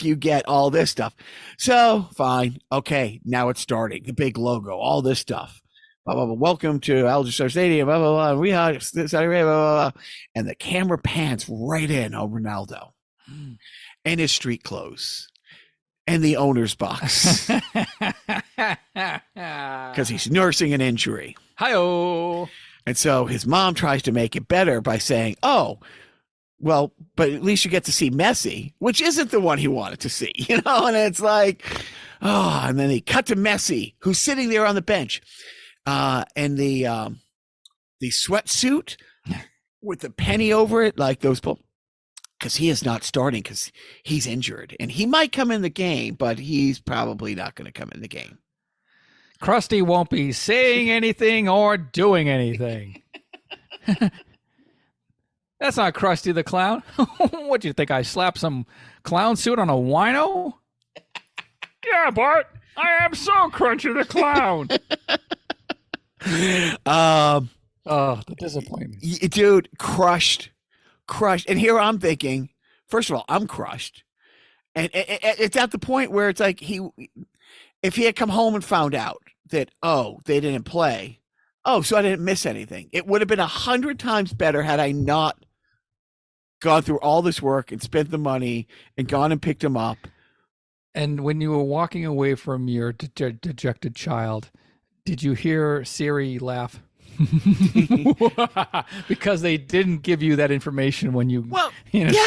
[SPEAKER 3] you get all this stuff. So fine. Okay. Now it's starting. The big logo, all this stuff. Blah, blah, blah. Welcome to Al-Jazeera Stadium. Blah, blah, blah. We are Saudi Arabia. Blah, blah, blah. And the camera pans right in on Ronaldo and his street clothes and the owner's box because he's nursing an injury.
[SPEAKER 2] Hi-oh.
[SPEAKER 3] And so his mom tries to make it better by saying, oh, well, but at least you get to see Messi, which isn't the one he wanted to see, and it's like, oh, and then he cut to Messi, who's sitting there on the bench, and the sweatsuit with the penny over it, like those people, because he is not starting because he's injured, and he might come in the game, but he's probably not going to come in the game.
[SPEAKER 2] Krusty won't be saying anything or doing anything. That's not Krusty the Clown. What do you think? I slapped some clown suit on a wino? Yeah, Bart. I am so Crunchy the Clown. Oh, the disappointment.
[SPEAKER 3] Dude, crushed. And here I'm thinking, first of all, I'm crushed. And it's at the point where it's like if he had come home and found out that, oh, they didn't play. Oh, so I didn't miss anything. It would have been 100 times better had I not gone through all this work and spent the money and gone and picked him up.
[SPEAKER 2] And when you were walking away from your dejected child, did you hear Siri laugh? Because they didn't give you that information when you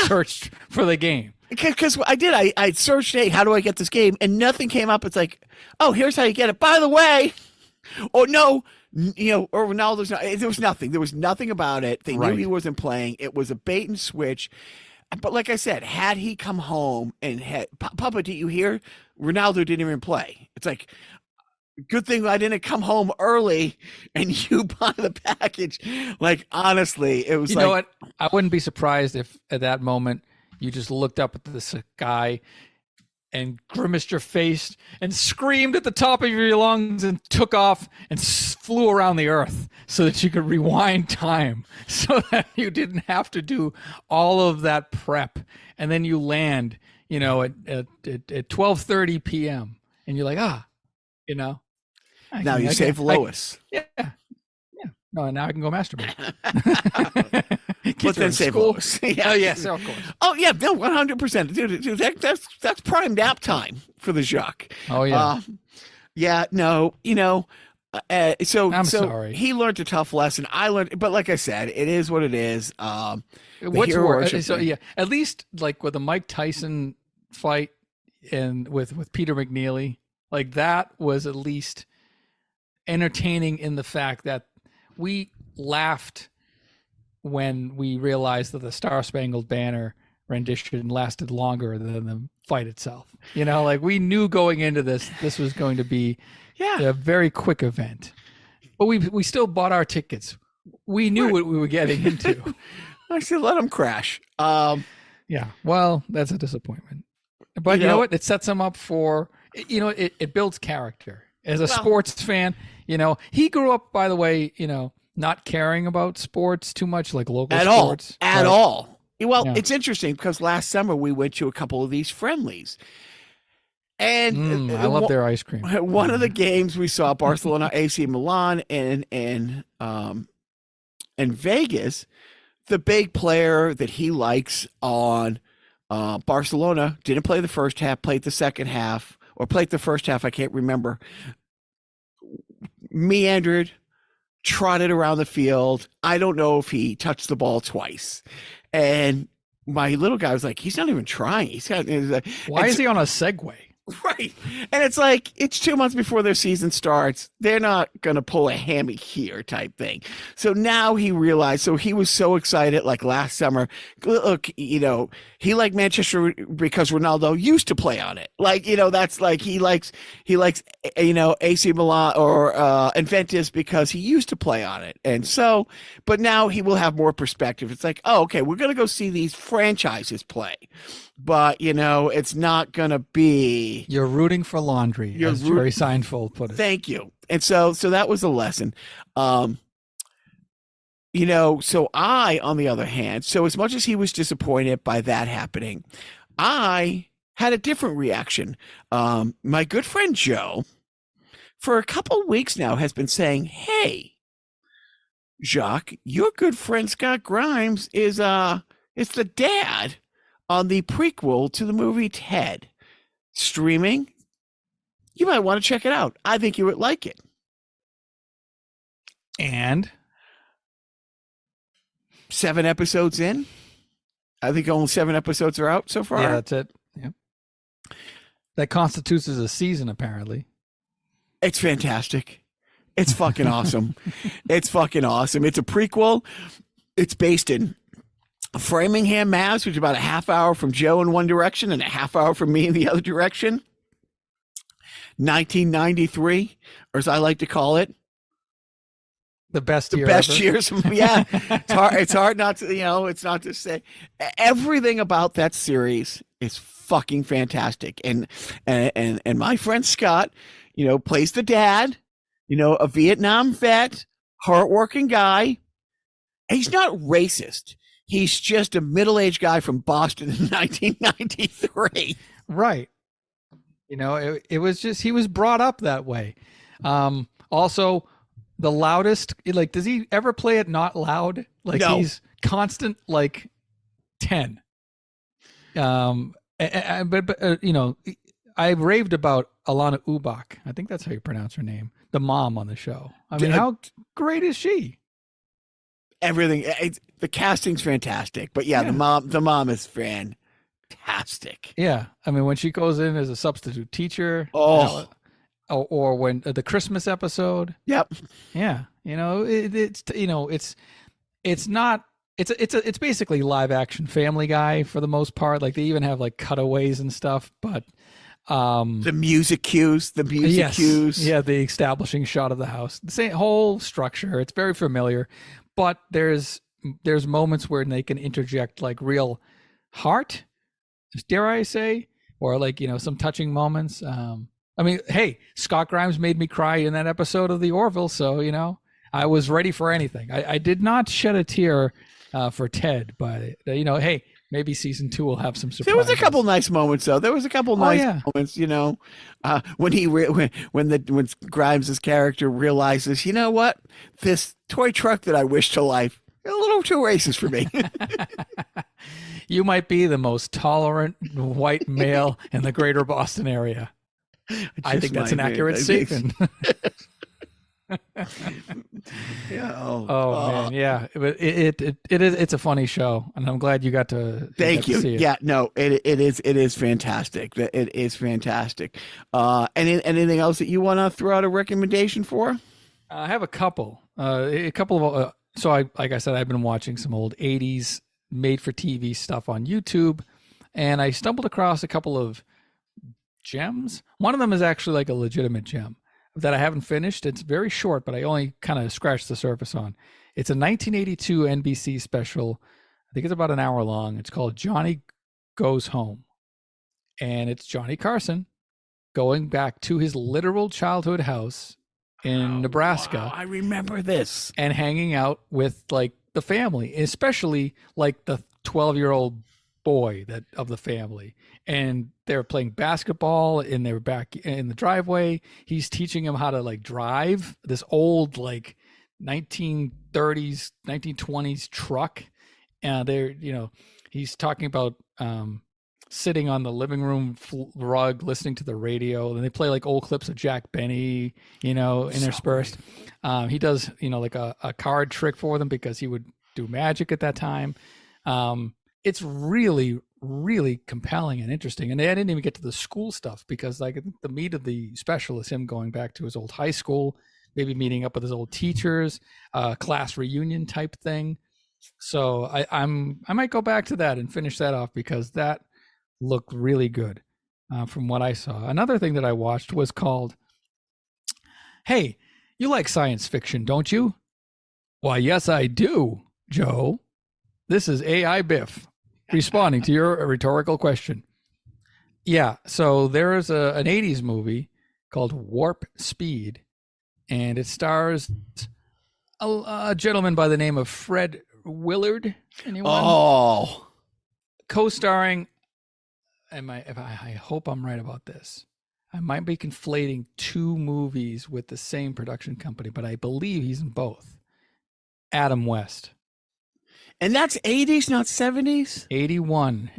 [SPEAKER 2] searched for the game.
[SPEAKER 3] Because I did. I searched, hey, how do I get this game? And nothing came up. It's like, oh, here's how you get it. By the way, or no, or Ronaldo's not. There was nothing. There was nothing about it. They knew he wasn't playing. It was a bait and switch. But like I said, had he come home and had, Papa, did you hear? Ronaldo didn't even play. It's like, good thing I didn't come home early and you buy the package. Like, honestly, it was
[SPEAKER 2] you know what? I wouldn't be surprised if at that moment you just looked up at this guy and grimaced your face and screamed at the top of your lungs and took off and flew around the earth so that you could rewind time so that you didn't have to do all of that prep. And then you land, at 12:30 p.m. and you're like,
[SPEAKER 3] now you save Lois.
[SPEAKER 2] Yeah. No, and now I can go masturbate.
[SPEAKER 3] But then save Lois.
[SPEAKER 2] Oh yes, of course.
[SPEAKER 3] Oh yeah, Bill, 100%. Dude, that's prime nap time for the Jacques.
[SPEAKER 2] Oh yeah.
[SPEAKER 3] Yeah, no, so
[SPEAKER 2] sorry.
[SPEAKER 3] he learned a tough lesson. I learned, but like I said, it is what it is.
[SPEAKER 2] What's worse? So yeah, at least like with the Mike Tyson fight and with Peter McNeely, like that was at least entertaining in the fact that we laughed when we realized that the Star Spangled Banner rendition lasted longer than the fight itself. Like we knew going into this was going to be a very quick event, but we still bought our tickets. We knew what we were getting into.
[SPEAKER 3] I said, let them crash.
[SPEAKER 2] Yeah, well, that's a disappointment. But you know what? It sets him up for, it builds character. As a sports fan, he grew up, by the way, not caring about sports too much, like local sports.
[SPEAKER 3] At all. Well, it's interesting because last summer we went to a couple of these friendlies. And
[SPEAKER 2] I love their ice cream.
[SPEAKER 3] One of the games we saw, Barcelona, AC Milan, and Vegas, the big player that he likes on Barcelona didn't play the first half, played the second half, or played the first half, I can't remember. Meandered, trotted around the field. I don't know if he touched the ball twice. And my little guy was like, he's not even trying.
[SPEAKER 2] Why is he on a Segway?
[SPEAKER 3] Right. And it's like, it's 2 months before their season starts. They're not going to pull a hammy here type thing. So now he realized, so he was so excited like last summer. Look, he liked Manchester because Ronaldo used to play on it. Like, that's like, he likes, AC Milan or Juventus because he used to play on it. And so, but now he will have more perspective. It's like, oh, okay, we're going to go see these franchises play. But, it's not going to be...
[SPEAKER 2] You're rooting for laundry, as Jerry Seinfeld put it.
[SPEAKER 3] Thank you. And so that was a lesson. So I, on the other hand, so as much as he was disappointed by that happening, I had a different reaction. My good friend Joe, for a couple of weeks now, has been saying, hey, Jacques, your good friend Scott Grimes is the dad on the prequel to the movie Ted. Streaming. You might want to check it out. I think you would like it.
[SPEAKER 2] And
[SPEAKER 3] 7 episodes in. I think only 7 episodes are out so far.
[SPEAKER 2] Yeah, that's it. Yeah. That constitutes as a season, apparently.
[SPEAKER 3] It's fantastic. It's fucking awesome. It's fucking awesome. It's a prequel. It's based in Framingham, Mass, which is about a half hour from Joe in one direction and a half hour from me in the other direction. 1993, or as I like to call it,
[SPEAKER 2] the best
[SPEAKER 3] years. Yeah, it's hard not to, it's not to say. Everything about that series is fucking fantastic, and my friend Scott, plays the dad, a Vietnam vet, hardworking guy. He's not racist. He's just a middle-aged guy from Boston in 1993.
[SPEAKER 2] Right. It was just, he was brought up that way. Also, the loudest, like, does he ever play it not loud? Like, no. He's constant, like, 10. But I raved about Alana Ubach. I think that's how you pronounce her name. The mom on the show. I mean, how great is she?
[SPEAKER 3] Everything. The casting's fantastic, but yeah. the mom is fantastic.
[SPEAKER 2] Yeah, I mean, when she goes in as a substitute teacher, or when the Christmas episode.
[SPEAKER 3] Yep.
[SPEAKER 2] Yeah, it's basically live action Family Guy for the most part. Like they even have like cutaways and stuff, but
[SPEAKER 3] the music cues,
[SPEAKER 2] yeah, the establishing shot of the house, the same whole structure. It's very familiar. But there's moments where they can interject like real heart, dare I say, or like, some touching moments. I mean, hey, Scott Grimes made me cry in that episode of The Orville. So, I was ready for anything. I did not shed a tear for Ted, but, hey, Maybe season 2 will have some surprises.
[SPEAKER 3] There was a couple nice moments, though. There was a couple nice moments, when Grimes' character realizes, you know what, this toy truck that I wish to life, a little too racist for me.
[SPEAKER 2] You might be the most tolerant white male in the greater Boston area. I think that's an accurate statement.
[SPEAKER 3] Yeah.
[SPEAKER 2] Man, yeah. It's a funny show, and I'm glad you got to.
[SPEAKER 3] Thank you.
[SPEAKER 2] To see it.
[SPEAKER 3] Yeah, no, it is fantastic. It is fantastic. Anything else that you want to throw out a recommendation for?
[SPEAKER 2] I have a couple. So like I said, I've been watching some old '80s made-for-TV stuff on YouTube, and I stumbled across a couple of gems. One of them is actually like a legitimate gem that I haven't finished. It's very short, but I only kind of scratched the surface on. It's a 1982 NBC special. I think it's about an hour long. It's called Johnny Goes Home. And it's Johnny Carson going back to his literal childhood house in Nebraska.
[SPEAKER 3] Wow, I remember this.
[SPEAKER 2] And hanging out with like the family, especially like the 12-year-old boy of the family. And they're playing basketball and they were back in the driveway. He's teaching him how to like drive this old like 1930s, 1920s truck. And he's talking about sitting on the living room rug, listening to the radio. And they play like old clips of Jack Benny, interspersed. He does, like a card trick for them because he would do magic at that time. It's really, really compelling and interesting. And I didn't even get to the school stuff because like the meat of the special is him going back to his old high school, maybe meeting up with his old teachers, class reunion type thing. So I might go back to that and finish that off because that looked really good from what I saw. Another thing that I watched was called, Hey, you like science fiction, don't you? Why, yes, I do, Joe. This is AI Biff responding to your rhetorical question. Yeah, so there is an 80s movie called Warp Speed, and it stars a gentleman by the name of Fred Willard. Anyone?
[SPEAKER 3] Oh.
[SPEAKER 2] Co-starring, I hope I'm right about this. I might be conflating two movies with the same production company, but I believe he's in both. Adam West.
[SPEAKER 3] And that's 80s, not 70s?
[SPEAKER 2] 81.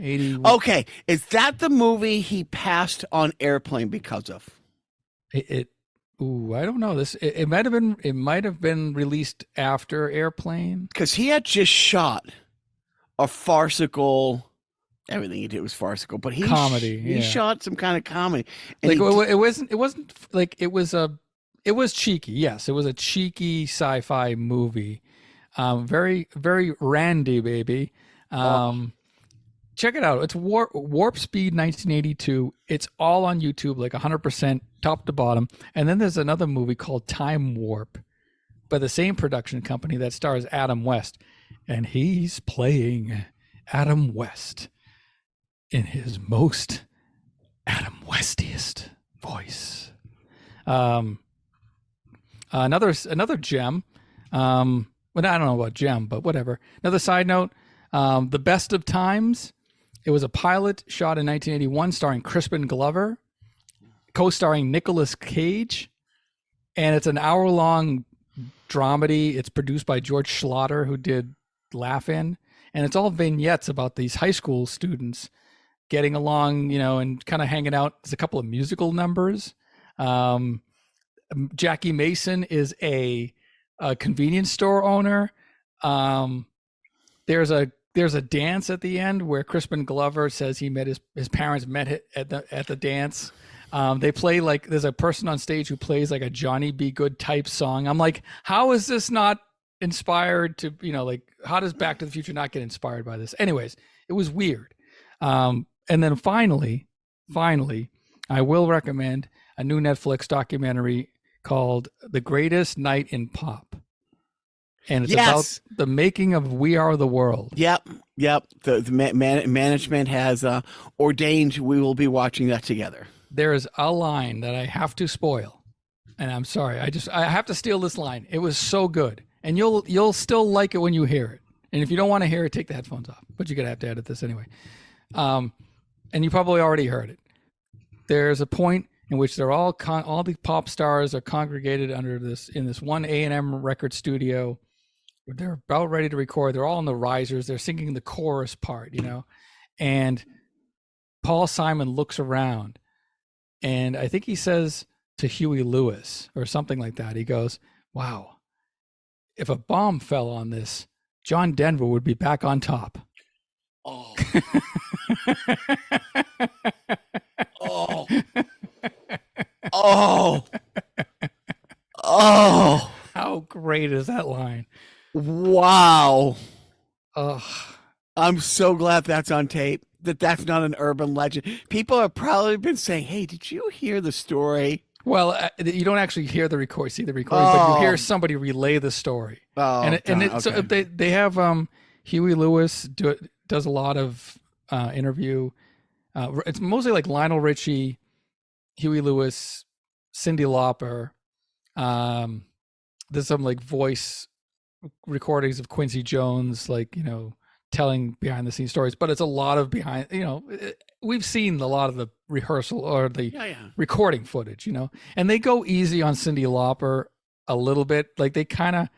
[SPEAKER 3] Okay. Is that the movie he passed on Airplane because of?
[SPEAKER 2] I don't know. It might have been released after Airplane.
[SPEAKER 3] Because he had just shot a farcical, everything he did was farcical, but he shot some kind of comedy. And
[SPEAKER 2] it was cheeky. Yes, it was a cheeky sci-fi movie. Very, very randy, baby. Check it out. It's Warp Speed 1982. It's all on YouTube, like 100% top to bottom. And then there's another movie called Time Warp by the same production company that stars Adam West. And he's playing Adam West in his most Adam Westiest voice. Another gem. Well, I don't know about gem, but whatever. Another side note, The Best of Times. It was a pilot shot in 1981 starring Crispin Glover, co-starring Nicolas Cage. And it's an hour-long dramedy. It's produced by George Schlatter, who did Laugh-In. And it's all vignettes about these high school students getting along, and kind of hanging out. There's a couple of musical numbers. Jackie Mason is a convenience store owner. There's a dance at the end where Crispin Glover says he met his parents met at the dance. They play like there's a person on stage who plays like a Johnny B. Good type song. I'm like, how is this not inspired to, how does Back to the Future not get inspired by this? Anyways, it was weird. And then finally, I will recommend a new Netflix documentary called The Greatest Night in Pop. And it's about the making of We Are the World.
[SPEAKER 3] Yep. The management has ordained we will be watching that together.
[SPEAKER 2] There is a line that I have to spoil. And I'm sorry. I have to steal this line. It was so good. And you'll still like it when you hear it. And if you don't want to hear it, take the headphones off. But you're gonna have to edit this anyway. And you probably already heard it. There's a point in which they're all the pop stars are congregated in this one A&M record studio. They're about ready to record. They're all in the risers. They're singing the chorus part, and Paul Simon looks around, and I think he says to Huey Lewis or something like that. He goes, "Wow, if a bomb fell on this, John Denver would be back on top."
[SPEAKER 3] Oh. Oh. Oh. Oh.
[SPEAKER 2] How great is that line?
[SPEAKER 3] Wow.
[SPEAKER 2] Oh.
[SPEAKER 3] I'm so glad that's on tape, that's not an urban legend. People have probably been saying, hey, did you hear the story?
[SPEAKER 2] Well, you don't actually hear the recording, but you hear somebody relay the story.
[SPEAKER 3] Oh,
[SPEAKER 2] So they have Huey Lewis does a lot of interview. It's mostly like Lionel Richie, Huey Lewis, Cyndi Lauper. There's some like voice recordings of Quincy Jones, like, telling behind the scenes stories, but it's a lot of we've seen a lot of the rehearsal or the recording footage, and they go easy on Cyndi Lauper a little bit. Like they kind of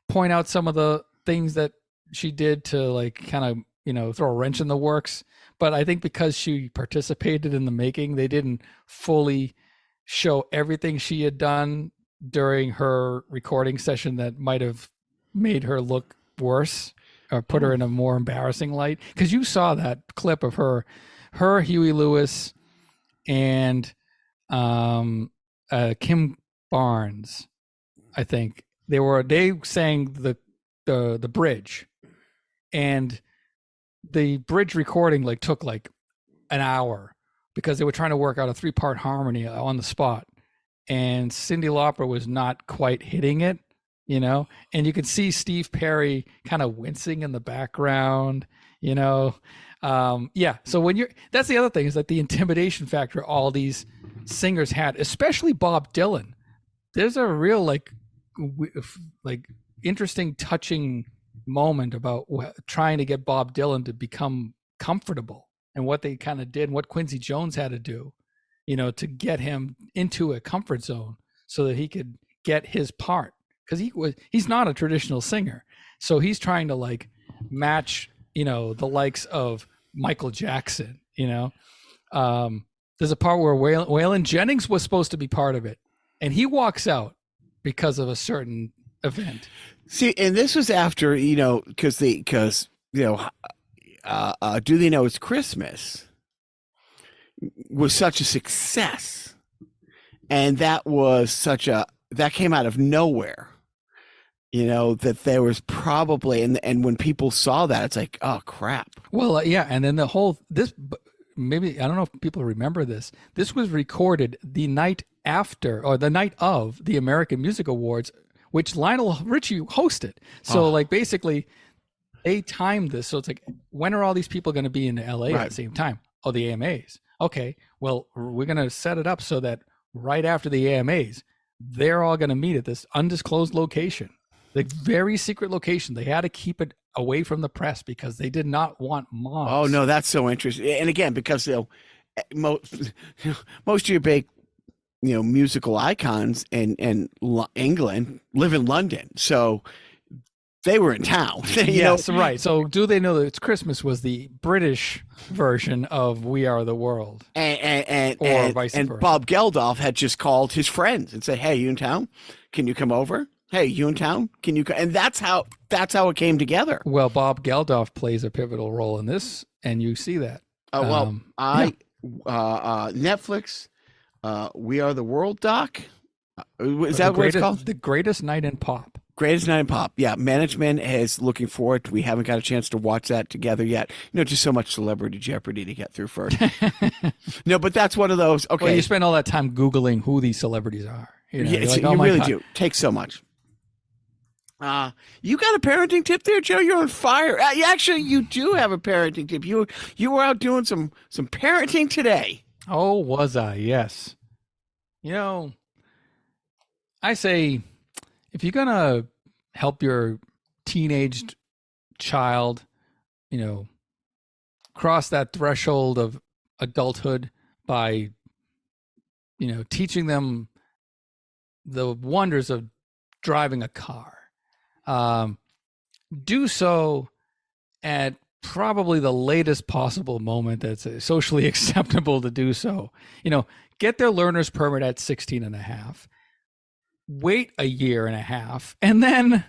[SPEAKER 2] point out some of the things that she did to like kind of, throw a wrench in the works. But I think because she participated in the making, they didn't fully show everything she had done during her recording session that might have made her look worse or put her in a more embarrassing light. Because you saw that clip of her, Huey Lewis, and Kim Barnes. I think they sang the bridge, and the bridge recording like took like an hour because they were trying to work out a 3-part harmony on the spot, and Cyndi Lauper was not quite hitting it, and you could see Steve Perry kind of wincing in the background, So that's the other thing, is that the intimidation factor all these singers had, especially Bob Dylan. There's a real like interesting, touching moment about trying to get Bob Dylan to become comfortable, and what they kind of did, and what Quincy Jones had to do, to get him into a comfort zone so that he could get his part. Because he's not a traditional singer, so he's trying to like match, the likes of Michael Jackson. There's a part where Waylon Jennings was supposed to be part of it, and he walks out because of a certain event.
[SPEAKER 3] See, and this was after, because Do They Know It's Christmas was such a success, and that came out of nowhere. That there was probably, and when people saw that, it's like, oh crap.
[SPEAKER 2] Well, and then maybe, I don't know if people remember this. This was recorded the night after, or the night of, the American Music Awards, which Lionel Richie hosted. So like basically they timed this. So it's like, when are all these people going to be in LA at the same time? Oh, the AMAs. Okay, well, we're going to set it up so that right after the AMAs, they're all going to meet at this undisclosed location. The very secret location. They had to keep it away from the press because they did not want mobs.
[SPEAKER 3] Oh no, that's so interesting. And again, because most of your big, musical icons in England live in London, so they were in town.
[SPEAKER 2] Yes, right. So Do They Know That It's Christmas was the British version of We Are the World,
[SPEAKER 3] and
[SPEAKER 2] vice versa.
[SPEAKER 3] Bob Geldof had just called his friends and said, "Hey, you in town? Can you come over? Hey, you in town? Can you?" And that's how it came together.
[SPEAKER 2] Well, Bob Geldof plays a pivotal role in this, and you see that.
[SPEAKER 3] Netflix, We Are the World doc. Is that what it's called?
[SPEAKER 2] The Greatest Night in Pop.
[SPEAKER 3] Greatest Night in Pop. Yeah, management is looking forward. We haven't got a chance to watch that together yet. Just so much Celebrity Jeopardy to get through first. No, but that's one of those. Okay,
[SPEAKER 2] well, you spend all that time Googling who these celebrities are.
[SPEAKER 3] You really do. Takes so much. You got a parenting tip there, Joe? You're on fire. Actually, you do have a parenting tip. You were out doing some parenting today.
[SPEAKER 2] Oh, was I? Yes. I say, if you're gonna help your teenaged child, cross that threshold of adulthood by, teaching them the wonders of driving a car. Do so at probably the latest possible moment that's socially acceptable to do so. Get their learner's permit at 16 and a half. Wait a year and a half, and then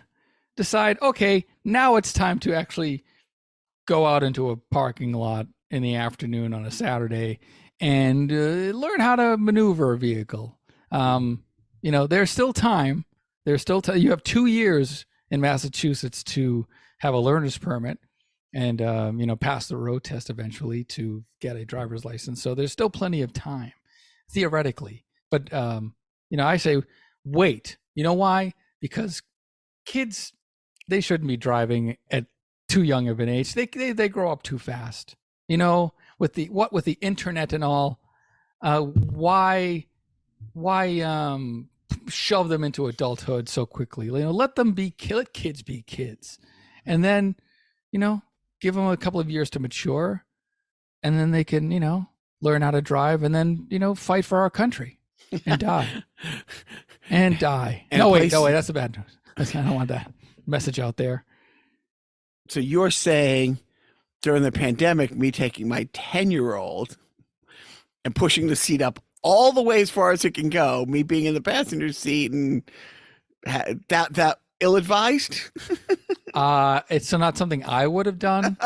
[SPEAKER 2] decide, okay, now it's time to actually go out into a parking lot in the afternoon on a Saturday and learn how to maneuver a vehicle. There's still time. You have 2 years in Massachusetts to have a learner's permit and, pass the road test eventually to get a driver's license. So there's still plenty of time, theoretically. But, I say wait. You know why? Because kids, they shouldn't be driving at too young of an age. They grow up too fast. With the internet and all, why shove them into adulthood so quickly? Let kids be kids, and then give them a couple of years to mature, and then they can learn how to drive, and then fight for our country and die and die. No wait, that's a bad news. I don't want that message out there.
[SPEAKER 3] So you're saying during the pandemic, me taking my 10-year-old and pushing the seat up all the way as far as it can go, me being in the passenger seat, and that ill-advised?
[SPEAKER 2] It's not something I would have done.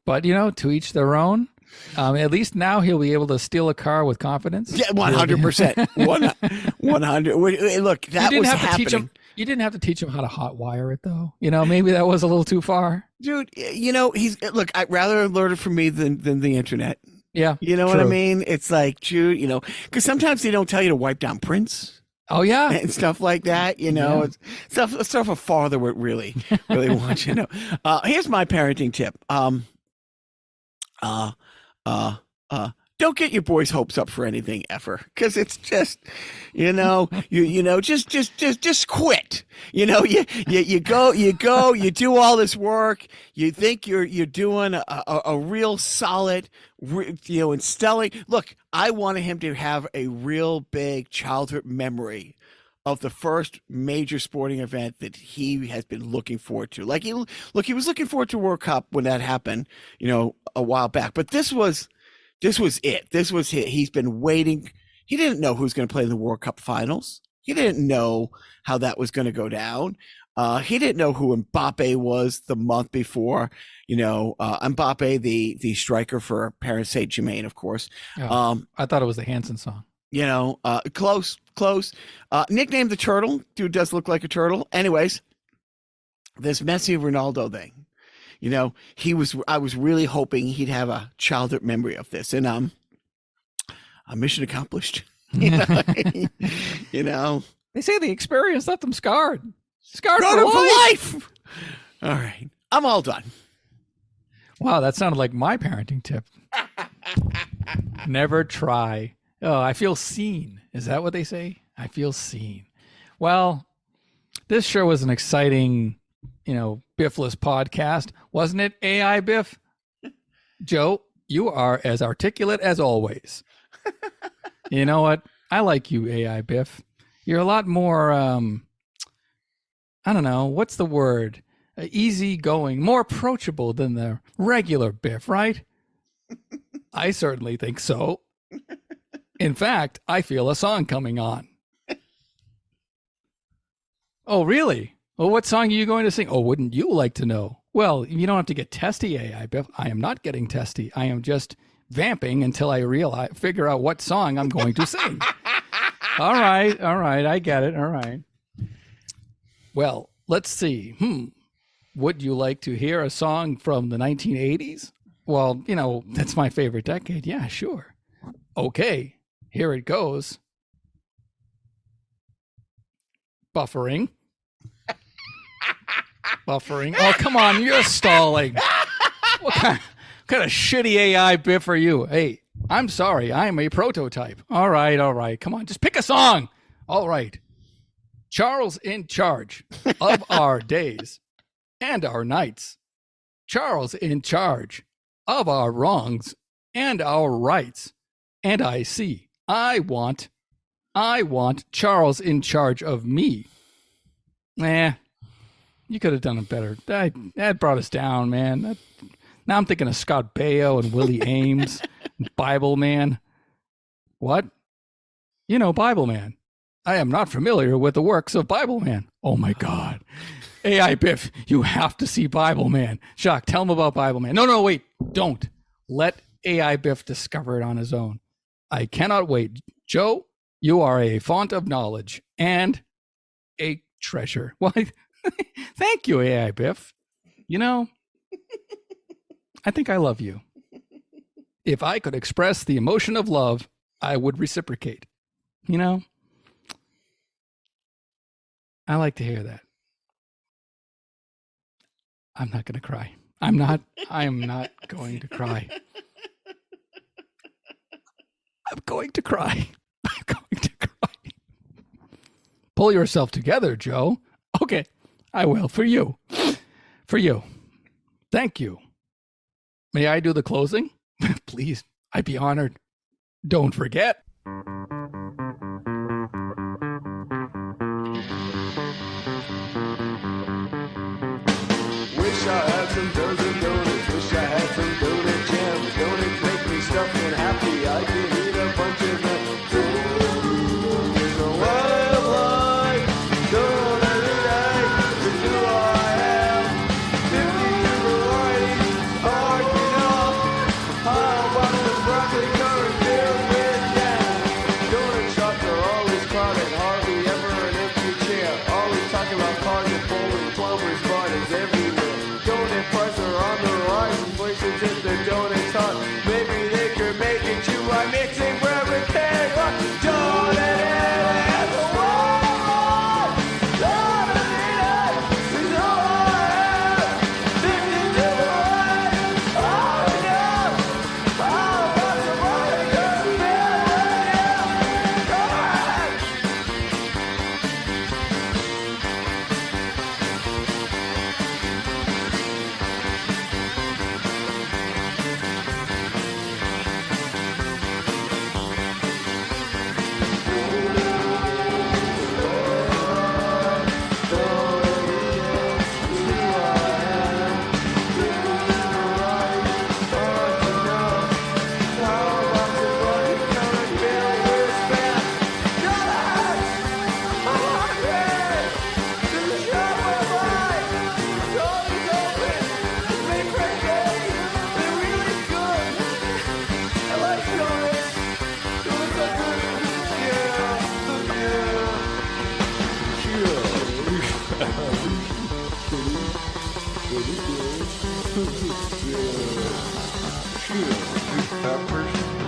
[SPEAKER 2] But to each their own. At least now he'll be able to steal a car with confidence.
[SPEAKER 3] Yeah, 100%. 100. Look, that was happening.
[SPEAKER 2] You didn't have to teach him how to hot wire it, though. Maybe that was a little too far.
[SPEAKER 3] Dude, I'd rather learn it from me than the internet.
[SPEAKER 2] Yeah.
[SPEAKER 3] You know
[SPEAKER 2] true.
[SPEAKER 3] what I mean? It's like, dude, because sometimes they don't tell you to wipe down prints.
[SPEAKER 2] Oh, yeah.
[SPEAKER 3] And stuff like that,
[SPEAKER 2] Yeah.
[SPEAKER 3] It's stuff a father would really want you to know. Here's my parenting tip. Don't get your boys' hopes up for anything ever, because it's just, just quit. You go, you do all this work. You think you're doing a real solid, instilling. Look, I wanted him to have a real big childhood memory of the first major sporting event that he has been looking forward to. He was looking forward to World Cup when that happened, a while back. But this was it. This was it. He's been waiting. He didn't know who was going to play in the World Cup finals. He didn't know how that was going to go down. He didn't know who Mbappe was the month before. Mbappe, the striker for Paris Saint-Germain, of course.
[SPEAKER 2] Oh, I thought it was the Hanson song.
[SPEAKER 3] Close. Nicknamed the Turtle. Dude does look like a turtle. Anyways, this Messi Ronaldo thing. I was really hoping he'd have a childhood memory of this, and a mission accomplished. They say
[SPEAKER 2] the experience left them scarred for
[SPEAKER 3] life. All right, I'm all done.
[SPEAKER 2] Wow, that sounded like my parenting tip. Never try. Oh, I feel seen. Is that what they say? I feel seen. Well, this sure was an exciting, Biffless podcast, wasn't it, AI Biff? Joe, you are as articulate as always. You know what? I like you, AI Biff. You're a lot more, I don't know, what's the word? Easygoing, more approachable than the regular Biff, right? I certainly think so. In fact, I feel a song coming on. Oh, really? Well, what song are you going to sing? Oh, wouldn't you like to know? Well, you don't have to get testy, AI Biff. I am not getting testy. I am just vamping until I figure out what song I'm going to sing. All right. I get it. All right. Well, let's see. Would you like to hear a song from the 1980s? Well, that's my favorite decade. Yeah, sure. Okay, here it goes. Buffering. Oh, come on, you're stalling. What kind of shitty AI Biff are you? Hey, I'm sorry, I'm a prototype. All right. Come on, just pick a song. All right. Charles in charge of our days and our nights. Charles in charge of our wrongs and our rights. And I want Charles in charge of me. You could have done it better. That brought us down, man. Now I'm thinking of Scott Baio and Willie Ames, Bible Man. What? You know, Bible Man. I am not familiar with the works of Bible Man. Oh my God. AI Biff, you have to see Bible Man. Jacques, tell him about Bible Man. No, wait. Don't. Let AI Biff discover it on his own. I cannot wait. Joe, you are a font of knowledge and a treasure. Why? Thank you, AI Biff. You know, I think I love you. If I could express the emotion of love, I would reciprocate. You know, I like to hear that. I'm not going to cry. I am not going to cry. I'm going to cry. I'm going to cry. Pull yourself together, Joe. Okay, I will. For you. For you. Thank you. May I do the closing? Please, I'd be honored. Don't forget.
[SPEAKER 4] Wish I had some dozen donuts. Wish I had some donut jams. Donuts make me stuffed and happy. I can eat a bunch of them. There's a wildlife. Donut today. This is who I am. 52 varieties. Hard enough. How about some broccoli currant filled with jam? Donut shops are always crowded. Hardly ever an empty chair. Always talking about cars and bowling. Plumbers, buttons everywhere. Donut prices are on the rise in places if the donut's hot. Maybe they could make it chew by mixing bread with cake. Donut and the world. Donut is all I have. 52 varieties. Oh, enough. How about some broccoli currant filled with jam? Come on. Peppers.